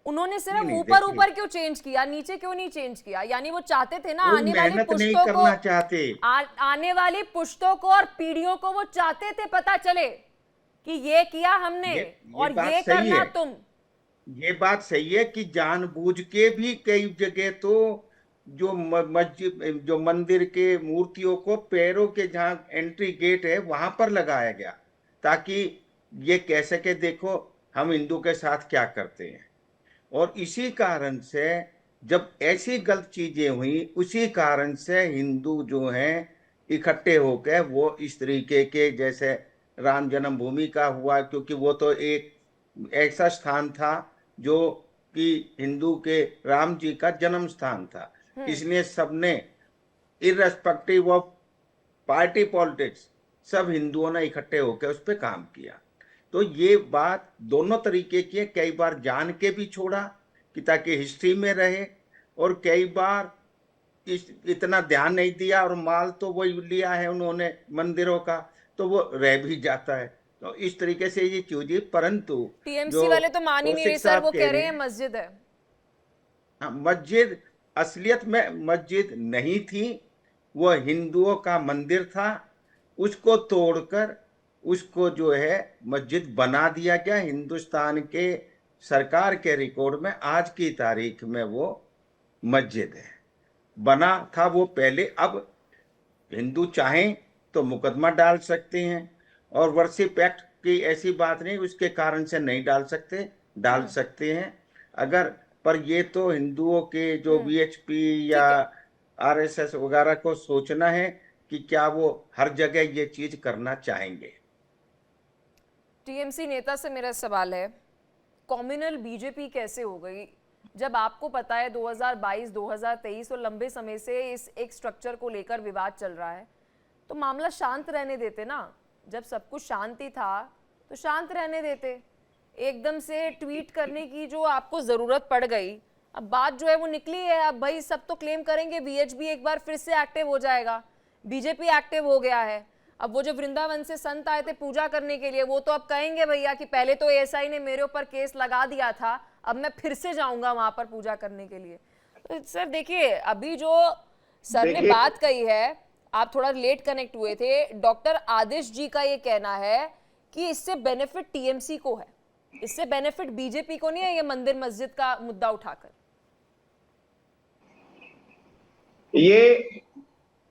उन्होंने सिर्फ ऊपर ऊपर क्यों चेंज किया, नीचे क्यों नहीं चेंज किया? यानी वो चाहते थे ना आने वाली पुश्तों को, आने वाली पुश्तों को और पीढ़ियों को वो चाहते थे पता चले कि ये किया हमने और ये करना तुम। ये बात सही है कि जानबूझ के भी कई जगह तो जो मस्जिद जो मंदिर के मूर्तियों को पैरों के जहाँ एंट्री गेट है वहां पर लगाया गया, ताकि ये कह सके देखो हम हिंदू के साथ क्या करते हैं। और इसी कारण से जब ऐसी गलत चीजें हुई, उसी कारण से हिंदू जो हैं इकट्ठे होकर वो इस तरीके के, जैसे राम जन्मभूमि का हुआ, क्योंकि वो तो एक ऐसा स्थान था जो कि हिंदू के राम जी का जन्म स्थान था, इसलिए सबने इररेस्पेक्टिव ऑफ पार्टी पॉलिटिक्स सब हिंदुओं ने इकट्ठे होकर उस पर काम किया। तो ये बात दोनों तरीके की है, कई बार जान के भी छोड़ा कि ताकि हिस्ट्री में रहे, और कई बार इतना ध्यान नहीं दिया और माल तो वही लिया है उन्होंने मंदिरों का, तो वो रह भी जाता है। तो इस तरीके से ये चीजें, परंतु टीएमसी वाले तो मान ही नहीं रहे सर, वो कह रहे हैं मस्जिद है। हाँ, मस्जिद असलियत में मस्जिद नहीं थी, वो हिंदुओं का मंदिर था, उसको तोड़कर उसको जो है मस्जिद बना दिया गया। हिंदुस्तान के सरकार के रिकॉर्ड में आज की तारीख में वो मस्जिद है, बना था वो पहले। अब हिंदू चाहें तो मुकदमा डाल सकते हैं, और वर्शिप एक्ट की ऐसी बात नहीं उसके कारण से नहीं डाल सकते, डाल सकते हैं अगर, पर ये तो हिंदुओं के जो वीएचपी या आरएसएस वगैरह को सोचना है कि क्या वो हर जगह ये चीज करना चाहेंगे। टीएमसी नेता से मेरा सवाल है, कम्युनल बीजेपी कैसे हो गई जब आपको पता है 2022 2023 और लंबे समय से इस एक स्ट्रक्चर को लेकर विवाद चल रहा है, तो मामला शांत रहने देते ना। जब सब कुछ शांति था तो शांत रहने देते, एकदम से ट्वीट करने की जो आपको जरूरत पड़ गई, अब बात जो है वो निकली है। अब भाई सब तो क्लेम करेंगे वीएचपी एक बार फिर से एक्टिव हो जाएगा, बीजेपी एक्टिव हो गया है। अब वो जो वृंदावन से संत आए थे पूजा करने के लिए, वो तो अब कहेंगे भैया कि पहले तो एएसआई ने मेरे ऊपर केस लगा दिया था, अब मैं फिर से जाऊंगा वहां पर पूजा करने के लिए। तो सर देखिए, अभी जो सर ने बात कही है, आप थोड़ा लेट कनेक्ट हुए थे, डॉक्टर आदिश जी का ये कहना है कि इससे बेनिफिट टीएमसी को है, इससे बेनिफिट बीजेपी को नहीं है, ये मंदिर मस्जिद का मुद्दा उठाकर। ये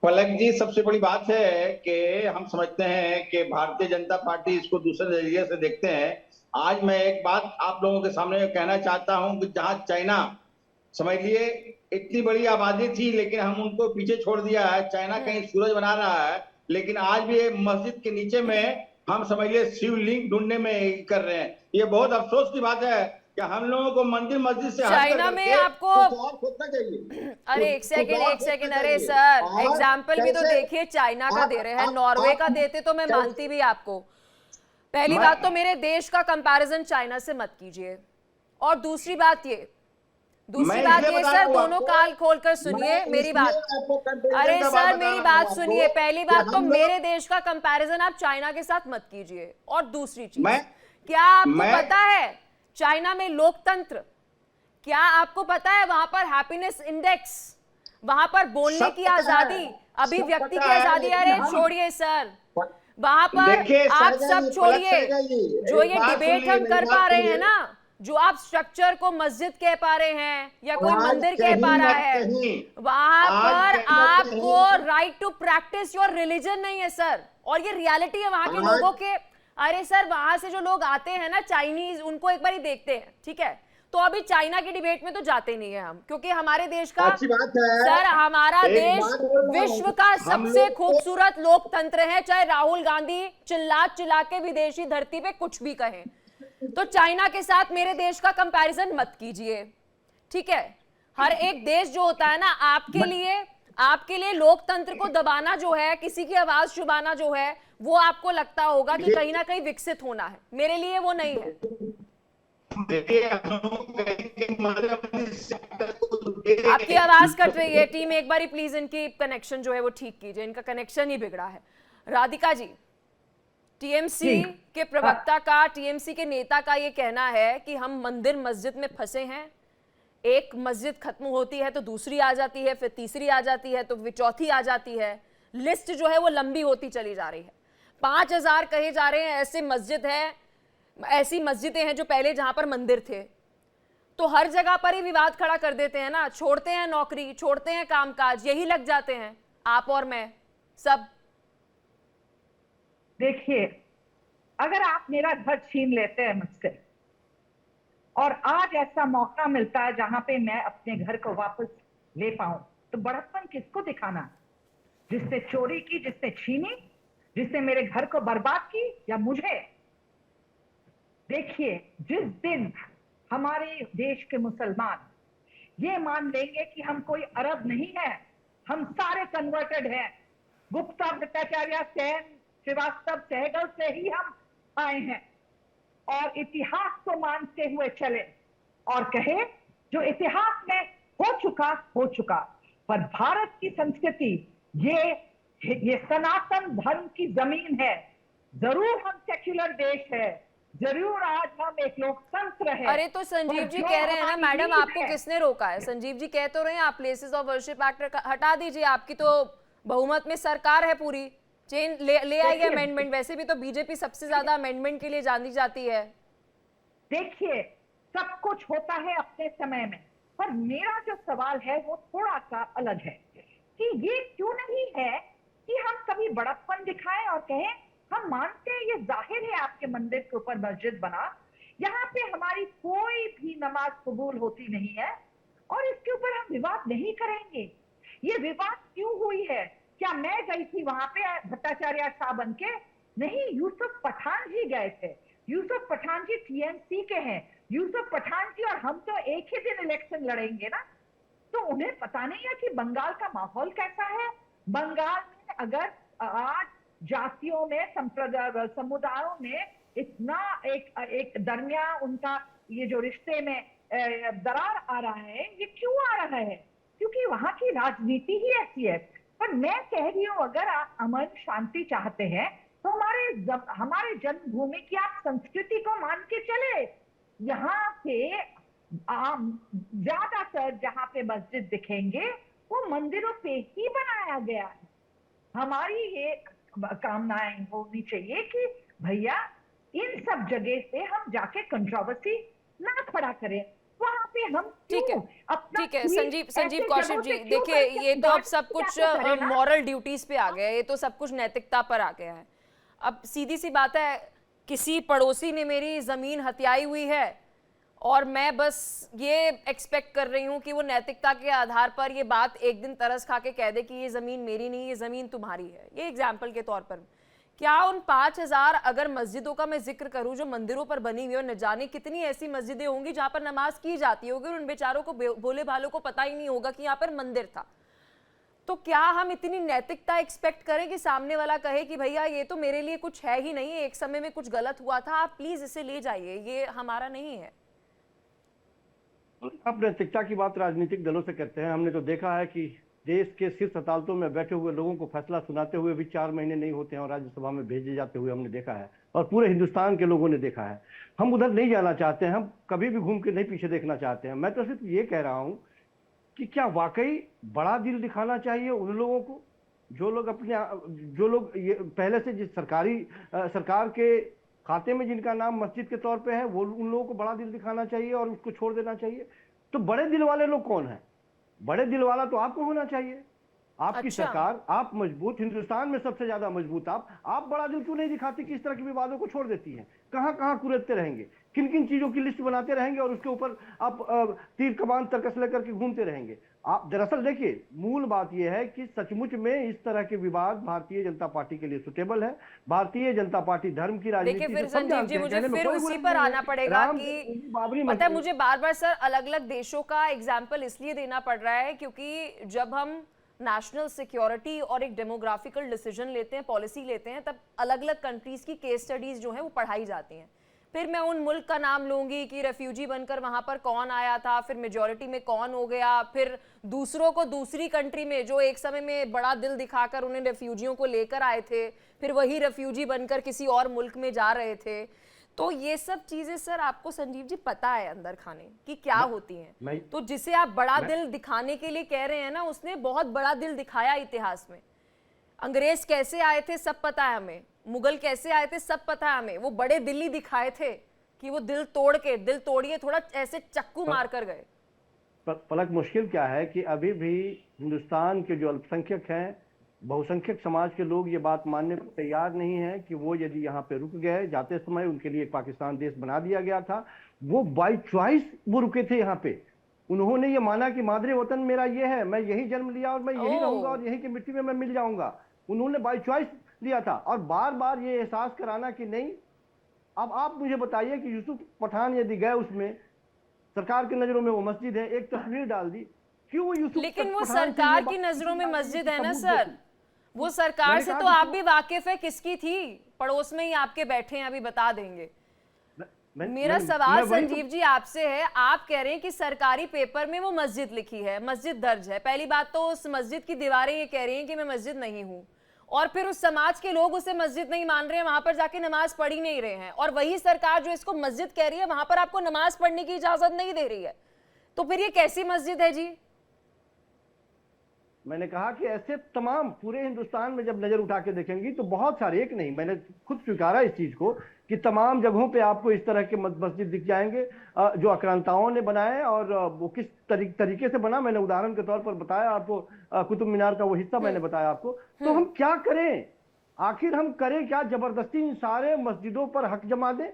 पलक जी, सबसे बड़ी बात है कि हम समझते हैं कि भारतीय जनता पार्टी इसको दूसरे नजरिए से देखते हैं। आज मैं एक बात आप लोगों के सामने कहना चाहता हूं कि जहां चाइना, समझ लिए, इतनी बड़ी आबादी थी लेकिन हम उनको पीछे छोड़ दिया है। चाइना कहीं सूरज बना रहा है, लेकिन आज भी मस्जिद के नीचे में हम समझ लिए शिवलिंग ढूंढने में कर रहे हैं। ये बहुत अफसोस की बात है कि हम लोगों को मंदिर मस्जिद से चाइना में आपको अरे एक सेकंड, अरे सर एग्जाम्पल भी तो देखिए, चाइना का दे रहे हैं, नॉर्वे का देते तो मैं मानती भी आपको। पहली बात तो मेरे देश का कंपैरिजन चाइना से मत कीजिए, और दूसरी बात ये सर, दोनों काल खोलकर सुनिए मेरी बात। अरे सर मेरी बात सुनिए, पहली बात तो मेरे देश का कंपैरिजन आप चाइना के साथ मत कीजिए, और दूसरी चीज, क्या आपको पता है चाइना में लोकतंत्र, क्या आपको पता है वहां पर हैप्पीनेस इंडेक्स, वहां पर बोलने की आजादी, अभिव्यक्ति की आजादी, अरे छोड़िए सर वहां पर आप सब छोड़िए, जो ये डिबेट हम कर पा रहे हैं ना, जो आप स्ट्रक्चर को मस्जिद कह पा रहे हैं या कोई मंदिर कह पा रहा है, वहां पर आपको right to practise your religion नहीं है सर, और ये रियलिटी है वहां के लोगों के। अरे सर वहां से जो लोग आते हैं ना चाइनीज, उनको एक बार ही देखते हैं, ठीक है, तो अभी चाइना की डिबेट में तो जाते नहीं है हम, क्योंकि हमारे देश का सर, हमारा देश विश्व का सबसे खूबसूरत लोकतंत्र है, चाहे राहुल गांधी चिल्ला चिल्ला के विदेशी धरती पे कुछ भी कहें। तो चाइना के साथ मेरे देश का कंपैरिजन मत कीजिए, ठीक है। हर एक देश जो होता है ना, आपके लिए लोकतंत्र को दबाना जो है, किसी की आवाज छुपाना जो है, वो आपको लगता होगा कि कहीं ना कहीं विकसित होना है, मेरे लिए वो नहीं है। आपकी आवाज कट रही है टीम, एक बार प्लीज इनकी कनेक्शन जो है वो ठीक कीजिए, इनका कनेक्शन ही बिगड़ा है। राधिका जी, टीएमसी के प्रवक्ता का, टीएमसी के नेता का ये कहना है कि हम मंदिर मस्जिद में फंसे हैं, एक मस्जिद खत्म होती है तो दूसरी आ जाती है, फिर तीसरी आ जाती है, तो फिर चौथी आ जाती है, लिस्ट जो है वो लंबी होती चली जा रही है। 5000 कहे जा रहे हैं, ऐसी मस्जिदें हैं जो पहले जहां पर मंदिर थे, तो हर जगह पर ही विवाद खड़ा कर देते हैं ना, छोड़ते हैं नौकरी, छोड़ते हैं कामकाज, यही लग जाते हैं आप और मैं सब। देखिए, अगर आप मेरा घर छीन लेते हैं मुझसे और आज ऐसा मौका मिलता है जहां पे मैं अपने घर को वापस ले पाऊं, तो बड़प्पन किसको दिखाना? जिसने चोरी की, जिसने छीनी, जिसने मेरे घर को बर्बाद की, या मुझे? देखिए, जिस दिन हमारे देश के मुसलमान ये मान लेंगे कि हम कोई अरब नहीं है, हम सारे कन्वर्टेड हैं, गुप्ता, भट्टाचार्य, सेन, श्रीवास्तव, सहगल से ही हम आए हैं, और इतिहास को मानते हुए चले और कहे जो इतिहास में हो चुका हो चुका। पर भारत की संस्कृति ये सनातन धर्म की जमीन है। जरूर हम सेक्युलर देश है, जरूर आज हम एक लोकतंत्र है। अरे तो संजीव जी कह रहे हैं ना मैडम, आपको किसने रोका है? संजीव जी कह तो रहे हैं आप प्लेसेस ऑफ वर्शिप एक्ट हटा दीजिए, आपकी तो बहुमत में सरकार है पूरी, चेंज ले आइए अमेंडमेंट। वैसे भी तो बीजेपी सबसे ज्यादा अमेंडमेंट के लिए जानी जाती है। देखिए, सब कुछ होता है अपने समय में, पर मेरा जो सवाल है वो थोड़ा सा अलग है कि ये क्यों नहीं है कि हम कभी बड़प्पन दिखाएं और कहें हम मानते हैं, ये जाहिर है आपके मंदिर के ऊपर मस्जिद बना, यहाँ पे हमारी कोई भी नमाज कबूल होती नहीं है और इसके ऊपर हम विवाद नहीं करेंगे। ये विवाद क्यों हुई है? क्या मैं गई थी वहां पे भट्टाचार्य शाह बन के? नहीं, यूसुफ पठान जी गए थे। यूसुफ पठान जी टीएमसी के हैं। यूसुफ पठान जी और हम तो एक ही दिन इलेक्शन लड़ेंगे ना, तो उन्हें पता नहीं है कि बंगाल का माहौल कैसा है। बंगाल में अगर आज जातियों में, संप्रदाय, समुदायों में इतना एक दरमिया उनका ये जो रिश्ते में दरार आ रहा है, ये क्यों आ रहा है? क्योंकि वहां की राजनीति ही ऐसी है। पर मैं कह रही हूँ, अगर आप अमन शांति चाहते हैं तो हमारे जन्मभूमि की आप संस्कृति को मान के चले। यहाँ पे ज्यादातर जहाँ पे मस्जिद दिखेंगे वो मंदिरों पे ही बनाया गया है। हमारी ये कामनाएं होनी चाहिए कि भैया इन सब जगह से हम जाके कंट्रोवर्सी ना खड़ा करें। वहां पे हम ठीक है संजीव कौशिक जी, देखिए ये तो अब सब कुछ मॉरल ड्यूटीज पे आ गया है, ये तो सब कुछ नैतिकता पर आ गया है। अब सीधी सी बात है, किसी पड़ोसी ने मेरी जमीन हथियाई हुई है और मैं बस ये एक्सपेक्ट कर रही हूँ कि वो नैतिकता के आधार पर ये बात एक दिन तरस खा के कह दे कि ये ज़मीन मेरी नहीं, ये ज़मीन तुम्हारी है। ये एग्जाम्पल के तौर पर क्या उन 5000 अगर मस्जिदों का मैं जिक्र करूँ जो मंदिरों पर बनी हुई, और न जाने कितनी ऐसी मस्जिदें होंगी जहाँ पर नमाज की जाती होगी और उन बेचारों को, भोले भालों को पता ही नहीं होगा कि यहाँ पर मंदिर था। तो क्या हम इतनी नैतिकता एक्सपेक्ट करें कि सामने वाला कहे कि भैया ये तो मेरे लिए कुछ है ही नहीं, एक समय में कुछ गलत हुआ था, आप प्लीज इसे ले जाइए, ये हमारा नहीं है। अब नैतिकता की बात राजनीतिक दलों से करते हैं। हमने तो देखा है कि देश के शीर्ष अदालतों में बैठे हुए लोगों को फैसला सुनाते हुए भी 4 महीने नहीं होते हैं और राज्यसभा में भेजे जाते हुए हमने देखा है, और पूरे हिंदुस्तान के लोगों ने देखा है। हम उधर नहीं जाना चाहते हैं, हम कभी भी घूम के नहीं पीछे देखना चाहते हैं। मैं तो सिर्फ ये कह रहा हूँ कि क्या वाकई बड़ा दिल दिखाना चाहिए उन लोगों को जो लोग ये पहले से जिस सरकार के खाते में जिनका नाम मस्जिद के तौर पे है, वो उन लोगों को बड़ा दिल दिखाना चाहिए और उसको छोड़ देना चाहिए। तो बड़े दिल वाले लोग कौन हैं? बड़े दिल वाला तो आपको होना चाहिए, आपकी अच्छा। सरकार, आप मजबूत, हिंदुस्तान में सबसे ज्यादा मजबूत आप बड़ा दिल क्यों नहीं दिखाती कि इस तरह के विवादों को छोड़ देती हैं? कहां कुरेदते रहेंगे, किन किन चीजों की लिस्ट बनाते रहेंगे और उसके ऊपर आप तीर कमान तर्कस लेकर के घूमते रहेंगे? आप दरअसल देखिए, मूल बात यह है कि सचमुच में इस तरह के विवाद भारतीय जनता पार्टी के लिए सुटेबल है। भारतीय जनता पार्टी धर्म की राजनीति, देखिए फिर संजीव जी मुझे फिर उसी पर आना पड़ेगा कि पता है मुझे बार बार सर अलग अलग देशों का एग्जाम्पल इसलिए देना पड़ रहा है क्योंकि जब हम नेशनल सिक्योरिटी और एक डेमोग्राफिकल डिसीजन लेते हैं, पॉलिसी लेते हैं, तब अलग अलग कंट्रीज की केस स्टडीज जो है वो पढ़ाई जाती हैं। फिर मैं उन मुल्क का नाम लूंगी कि रेफ्यूजी बनकर वहां पर कौन आया था, फिर मेजॉरिटी में कौन हो गया, फिर दूसरों को दूसरी कंट्री में जो एक समय में बड़ा दिल दिखाकर उन्हें रेफ्यूजियों को लेकर आए थे, फिर वही रेफ्यूजी बनकर किसी और मुल्क में जा रहे थे। तो ये सब चीजें सर आपको संजीव जी पता है अंदर खाने की क्या होती हैं। तो जिसे आप बड़ा दिल दिखाने के लिए कह रहे हैं ना, उसने बहुत बड़ा दिल दिखाया इतिहास में। अंग्रेज कैसे आए थे सब पता है हमें, मुगल कैसे आए थे सब पता है हमें, वो बड़े दिल ही दिखाए थे। कि वो दिल तोड़िए थोड़ा ऐसे चक्कू मार कर गए? पलक, मुश्किल क्या है कि अभी भी हिंदुस्तान के जो अल्पसंख्यक हैं, बहुसंख्यक समाज के लोग ये बात मानने को तैयार नहीं है कि वो यदि यहाँ पे रुक गए, जाते समय उनके लिए एक पाकिस्तान देश बना दिया गया था, वो बाय चॉइस वो रुके थे यहाँ पे। उन्होंने ये माना कि मादरे वतन मेरा ये है, मैं यही जन्म लिया और मैं यही रहूंगा और यही की मिट्टी में मैं मिल जाऊंगा। उन्होंने बाय चॉइस लिया था। और बार बार ये एहसास कराना कि नहीं, अब आप मुझे बताइए कि यूसुफ पठान यदि गए, उसमें सरकार की नजरों में वो मस्जिद है, एक तस्वीर डाल दी, क्यों यूसुफ? लेकिन वो सरकार की नजरों में मस्जिद है ना सर, वो सरकार से तो आप भी वाकिफ है किसकी थी, पड़ोस में ही आपके बैठे हैं, अभी बता देंगे। मेरा सवाल संजीव जी आपसे है, आप कह रहे हैं कि सरकारी पेपर में वो मस्जिद लिखी है, मस्जिद दर्ज है। पहली बात तो उस मस्जिद की दीवारें ये कह रही हैं कि मैं मस्जिद नहीं हूं, और फिर उस समाज के लोग उसे मस्जिद नहीं मान रहे हैं, वहां पर जाके नमाज पढ़ ही नहीं रहे हैं, और वही सरकार जो इसको मस्जिद कह रही है वहां पर आपको नमाज पढ़ने की इजाजत नहीं दे रही है। तो फिर ये कैसी मस्जिद है जी? मैंने कहा कि ऐसे तमाम पूरे हिंदुस्तान में जब नजर उठा के देखेंगी तो बहुत सारे, एक नहीं, मैंने खुद स्वीकारा इस चीज को कि तमाम जगहों पे आपको इस तरह के मस्जिद दिख जाएंगे जो आक्रांताओं ने बनाए। और वो किस तरीके से बना, मैंने उदाहरण के तौर पर बताया आपको, कुतुब मीनार का वो हिस्सा मैंने बताया आपको। तो हम क्या करें, आखिर हम करें क्या? जबरदस्ती इन सारे मस्जिदों पर हक जमा दें,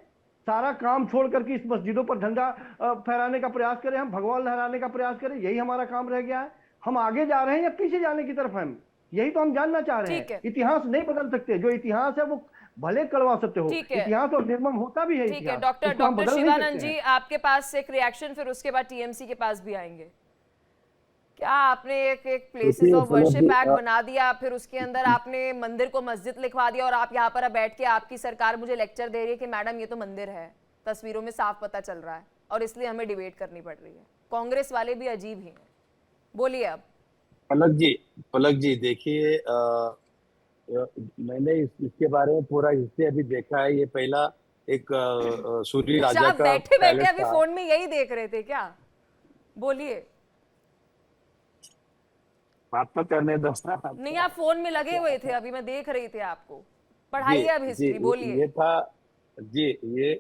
सारा काम छोड़ करके इस मस्जिदों पर झंडा फहराने का प्रयास करें, हम भगवा लहराने का प्रयास करें, यही हमारा काम रह गया है? हम आगे जा रहे हैं या पीछे जाने की तरफ? हम यही तो हम जानना चाह रहे हैं। इतिहास नहीं बदल सकते, जो इतिहास है वो भले कड़वा सत्य हो, इतिहास और निर्मम होता भी है। ठीक है डॉक्टर शिवानंद जी, आपके पास एक रिएक्शन, फिर उसके बाद टीएमसी के पास भी आएंगे। क्या आपने एक प्लेसेस ऑफ वर्शिप एक्ट बना दिया, फिर उसके अंदर आपने मंदिर को मस्जिद लिखवा दिया, और आप यहाँ पर बैठ के आपकी सरकार मुझे लेक्चर दे रही है कि मैडम ये तो मंदिर है, तस्वीरों में साफ पता चल रहा है, और इसलिए हमें डिबेट करनी पड़ रही है। कांग्रेस वाले भी अजीब ही हैं, बोलिए अब। पलक जी देखिए, मैंने इसके बारे में पूरा हिस्से अभी देखा है। ये पहला एक सूरी राजा का बैठे बैठे अभी फोन में यही देख रहे थे क्या? बोलिए, बात तो करने दो। नहीं आप फोन में लगे हुए थे, अभी मैं देख रही थी आपको। पढ़ाइए अब हिस्ट्री, बोलिए। ये था जी,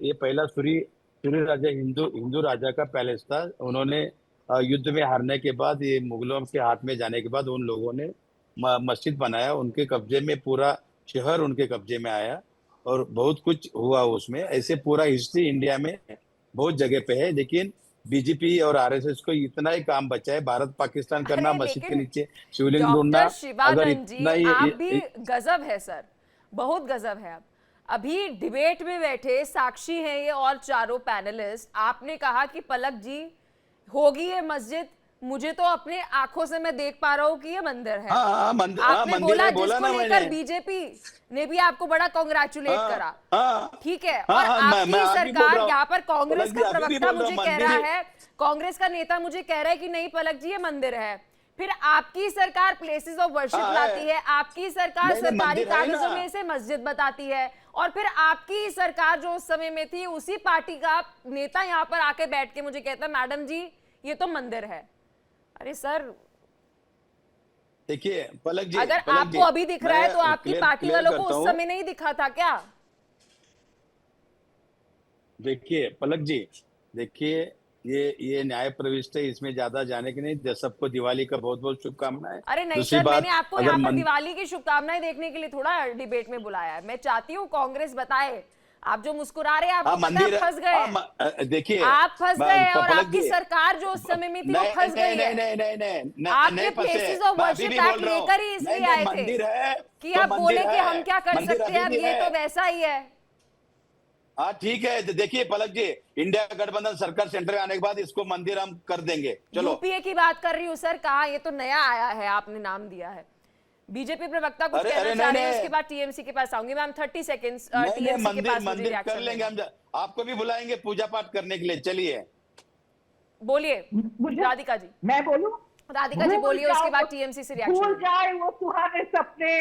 ये पहला सूरी राजा हिंदू राजा का पैलेस था। उन्होंने युद्ध में हारने के बाद, ये मुगलों के हाथ में जाने के बाद, उन लोगों ने मस्जिद बनाया, उनके कब्जे में, पूरा शहर उनके कब्जे में आया और बहुत कुछ हुआ उसमें। ऐसे पूरा हिस्ट्री इंडिया में बहुत जगह पे है, लेकिन बीजेपी और आरएसएस को इतना ही काम बचा है भारत पाकिस्तान करना, मस्जिद के नीचे शिवलिंग ढूंढना। अगर इतना ही आप भी गजब है सर, बहुत गजब है। अभी डिबेट में बैठे साक्षी हैं ये और चारों पैनलिस्ट, आपने कहा कि पलक जी होगी ये मस्जिद, मुझे तो अपने आंखों से मैं देख पा रहा हूँ कि ये मंदिर है। आपने बोला जिसको लेकर बीजेपी ने भी आपको बड़ा कांग्रेचुलेट करा, ठीक है। और आपकी सरकार, यहाँ पर कांग्रेस का प्रवक्ता मुझे कह रहा है, कांग्रेस का नेता मुझे कह रहा है कि नहीं पलक जी ये मंदिर है। फिर आपकी सरकार प्लेसेस ऑफ वर्शिप लाती है, आपकी सरकार सरकारी कागजों में इसे मस्जिद बताती है, और फिर आपकी सरकार जो उस समय में थी, उसी पार्टी का नेता यहाँ पर आके बैठ के मुझे कहता है मैडम जी ये तो मंदिर है। अरे सर देखिए पलक जी, अगर आपको अभी दिख रहा है तो आपकी पार्टी वालों को उस समय नहीं दिखा था क्या? देखिए पलक जी, देखिए ये न्याय प्रविष्ट है, इसमें ज्यादा जाने की नहीं। सबको दिवाली का बहुत बहुत शुभकामनाएं। अरे नहीं सर, मैंने आपको यहाँ पर दिवाली की शुभकामनाएं देखने के लिए थोड़ा डिबेट में बुलाया है। मैं चाहती हूँ कांग्रेस बताए, आप जो मुस्कुरा रहे हैं आपको पता है फंस गए। देखिए आप फंस गए और आपकी सरकार जो उस समय में थी वो फंस गई है। आपके प्लेसेस ऑफ वर्शिप एक्ट लेकर ही इसलिए आए थे कि आप बोले कि हम क्या कर सकते हैं, अब ये तो वैसा ही है। हाँ ठीक है, देखिए पलक जी, इंडिया गठबंधन सरकार सेंटर में आने के बाद इसको मंदिर हम कर देंगे। चलो यूपीए की बात कर रही हूँ सर, कहा ये तो नया आया है, आपने नाम दिया है। बीजेपी प्रवक्ता कुछ कहना चाह रहे हैं, उसके बाद टीएमसी के पास आऊंगी। मैम 30 सेकंड्स टीएमसी के पास मुझे रिएक्शन कर लेंगे हम, आपको भी बुलाएंगे पूजा पाठ करने के लिए। चलिए बोलिए राधिका जी। मैं बोलूं? राधिका जी बोलिए, उसके बाद टीएमसी से रिएक्शन। भूल जाए वो सुहाने सपने,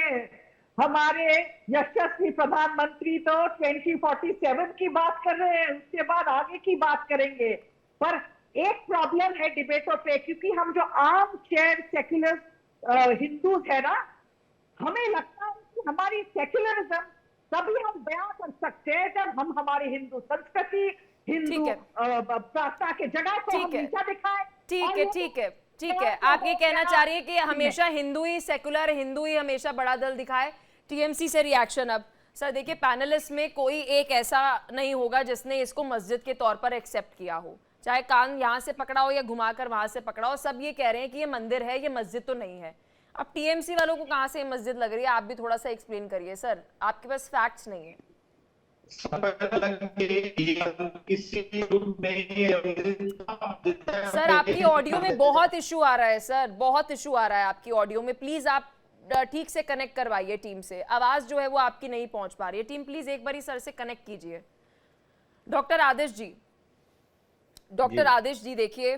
हमारे यशस्वी प्रधानमंत्री तो 2047 की बात कर रहे हैं, उसके बाद आगे की बात करेंगे। पर एक प्रॉब्लम है डिबेटों पे, क्योंकि हम जो आम चेयर सेक्युलर हिंदूज है ना, हमें लगता है कि हमारी सेक्युलरिज्म तभी हम बयां कर सकते हैं जब हम हमारी हिंदू संस्कृति, हिंदू है। प्रार्थना के जगह को हम ठीक है। नीचा दिखाएं। ठीक और है, वो ठीक है, ठीक है। आप ये कहना चाह रही है कि हमेशा हिंदू ही, सेकुलर हिंदू ही हमेशा बड़ा दल दिखाए। टीएमसी से रिएक्शन अब सर देखिए, पैनलिस्ट में कोई एक ऐसा नहीं होगा जिसने इसको मस्जिद के तौर पर एक्सेप्ट किया हो, चाहे कान यहाँ से पकड़ा हो या घुमाकर वहां से पकड़ा हो, सब ये कह रहे हैं कि ये मंदिर है, ये मस्जिद तो नहीं है। अब टीएमसी वालों को कहाँ से ये मस्जिद लग रही है, आप भी थोड़ा सा एक्सप्लेन करिए सर, आपके पास फैक्ट्स नहीं है। सर आपकी ऑडियो में बहुत इशू आ रहा है सर, बहुत इशू आ रहा है आपकी ऑडियो में। प्लीज आप ठीक से कनेक्ट करवाइए टीम से, आवाज जो है वो आपकी नहीं पहुंच पा रही है। टीम प्लीज एक बार सर से कनेक्ट कीजिए। डॉक्टर आदिश जी देखिए,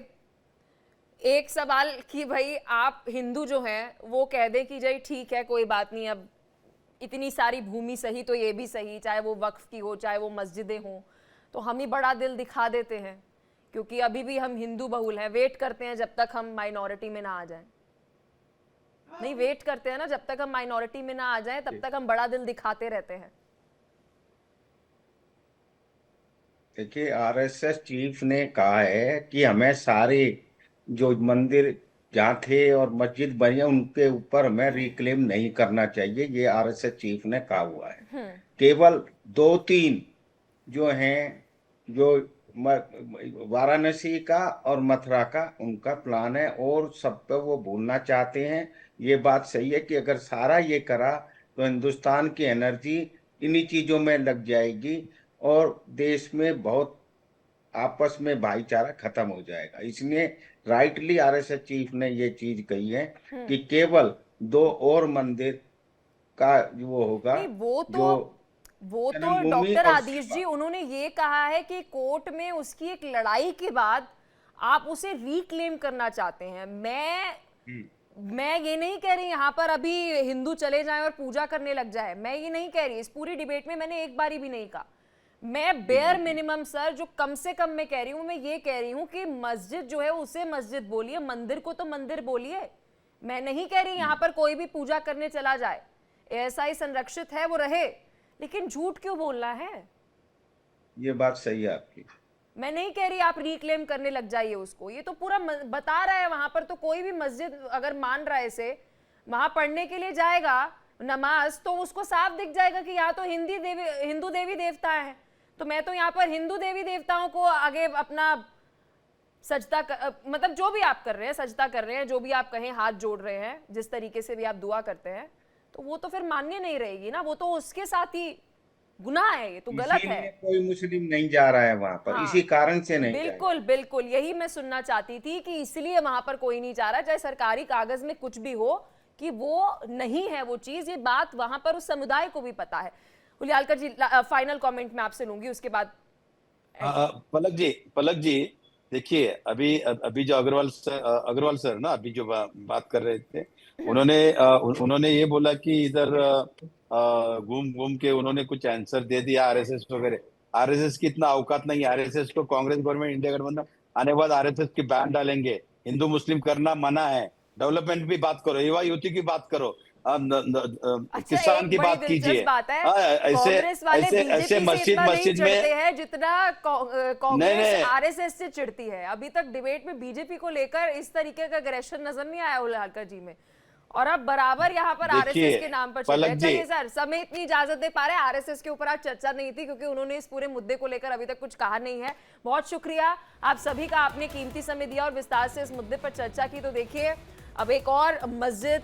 एक सवाल कि भाई आप हिंदू जो हैं वो कह दें कि जी ठीक है कोई बात नहीं, अब इतनी सारी भूमि सही तो ये भी सही, चाहे वो वक्फ की हो चाहे वो मस्जिदें हों, तो हम ही बड़ा दिल दिखा देते हैं क्योंकि अभी भी हम हिंदू बहुल हैं, वेट करते हैं जब तक हम माइनॉरिटी में ना आ जाएं। नहीं, वेट करते हैं ना, जब तक हम माइनॉरिटी में ना आ जाएं तब तक हम बड़ा दिल दिखाते रहते हैं। देखिए, आरएसएस चीफ ने कहा है कि हमें सारे जो मंदिर जहाँ थे और मस्जिद बनी है उनके ऊपर हमें रिक्लेम नहीं करना चाहिए, ये आरएसएस चीफ ने कहा हुआ है। केवल 2-3 जो हैं, जो वाराणसी का और मथुरा का उनका प्लान है और सब पे वो भूलना चाहते हैं। ये बात सही है कि अगर सारा ये करा तो हिंदुस्तान की एनर्जी इन्हीं चीजों में लग जाएगी और देश में बहुत आपस में भाईचारा खत्म हो जाएगा। इसलिए राइटली आरएसएस चीफ ने ये चीज कही है कि केवल 2 और मंदिर का वो होगा। नहीं, वो तो डॉक्टर आदिश जी उन्होंने ये कहा है कि कोर्ट में उसकी एक लड़ाई के बाद आप उसे रिक्लेम करना चाहते हैं। मैं ये नहीं कह रही यहाँ पर अभी हिंदू चले जाएं और पूजा करने लग जाए, मैं ये नहीं कह रही। इस पूरी डिबेट में मैंने एक बारी भी नहीं कहा। मैं बेयर मिनिमम सर जो कम से कम मैं कह रही हूँ, मैं ये कह रही हूँ कि मस्जिद जो है उसे मस्जिद बोलिए, मंदिर को तो मंदिर बोलिए। मैं नहीं कह रही यहाँ पर कोई भी पूजा करने चला जाए, एएसआई संरक्षित है वो रहे, लेकिन झूठ क्यों बोलना है? ये बात सही है आपकी। मैं नहीं कह रही आप रिक्लेम करने लग जाइए उसको, ये तो पूरा बता रहा है। वहां पर तो कोई भी मस्जिद अगर मान रहा है इसे, वहां पढ़ने के लिए जाएगा नमाज, तो उसको साफ दिख जाएगा कि यहाँ तो हिंदू देवी देवता है, तो मैं तो यहाँ पर हिंदू देवी देवताओं को आगे अपना मतलब जो भी आप कर रहे हैं, सजदा कर रहे हैं, जो भी आप कहें, हाथ जोड़ रहे हैं, जिस तरीके से भी आप दुआ करते हैं, तो वो तो फिर मान्य नहीं रहेगी ना, वो तो उसके साथ ही गुनाह है, ये तो गलत है। कोई मुस्लिम नहीं जा रहा है वहां पर, इसी कारण से नहीं बिल्कुल बिल्कुल, यही मैं सुनना चाहती थी कि इसलिए वहां पर कोई नहीं जा रहा, चाहे सरकारी कागज में कुछ भी हो कि वो नहीं है वो चीज, ये बात वहां पर उस समुदाय को भी पता है। उलियालकर जी, फाइनल कमेंट मैं आपसे लूंगी, उसके बाद पलक जी देखिए, अभी जो अग्रवाल सर ना अभी जो बात कर रहे थे, उन्होंने ये बोला कि इधर घूम के उन्होंने कुछ आंसर दे दिया आरएसएस वगैरह। आरएसएस की इतना औकात नहीं है। आरएसएस को कांग्रेस गवर्नमेंट, इंडिया गठबंधन आने के बाद आरएसएस की बैन डालेंगे, हिंदू मुस्लिम करना मना है, डेवलपमेंट की बात करो, युवा युवती की बात करो, किसान की बात कीजिए। ऐसे मस्जिद में जितना कांग्रेस आरएसएस से चिढ़ती है, अभी तक डिबेट में बीजेपी को लेकर इस तरीके का अग्रेशन नजर नहीं आया उलियालकर जी में, और अब बराबर यहाँ पर आरएसएस के नाम पर चल रहे हैं। चलिए सर, समय इतनी इजाजत दे पा रहे, आरएसएस के ऊपर आज चर्चा नहीं थी क्योंकि उन्होंने इस पूरे मुद्दे को लेकर अभी तक कुछ कहा नहीं है। बहुत शुक्रिया आप सभी का, आपने कीमती समय दिया और विस्तार से इस मुद्दे पर चर्चा की। तो देखिए, अब एक और मस्जिद,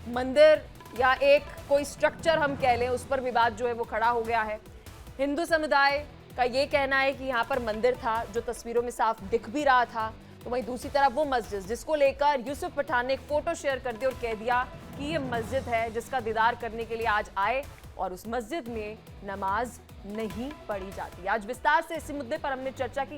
मंदिर या एक कोई स्ट्रक्चर हम कह लें, उस पर विवाद जो है वो खड़ा हो गया है। हिंदू समुदाय का ये कहना है कि यहाँ पर मंदिर था जो तस्वीरों में साफ दिख भी रहा था, तो वहीं दूसरी तरफ वो मस्जिद जिसको लेकर यूसुफ पठान ने एक फोटो शेयर कर दी और कह दिया कि ये मस्जिद है जिसका दीदार करने के लिए आज आए और उस मस्जिद में नमाज नहीं पढ़ी जाती। आज विस्तार से इसी मुद्दे पर हमने चर्चा की।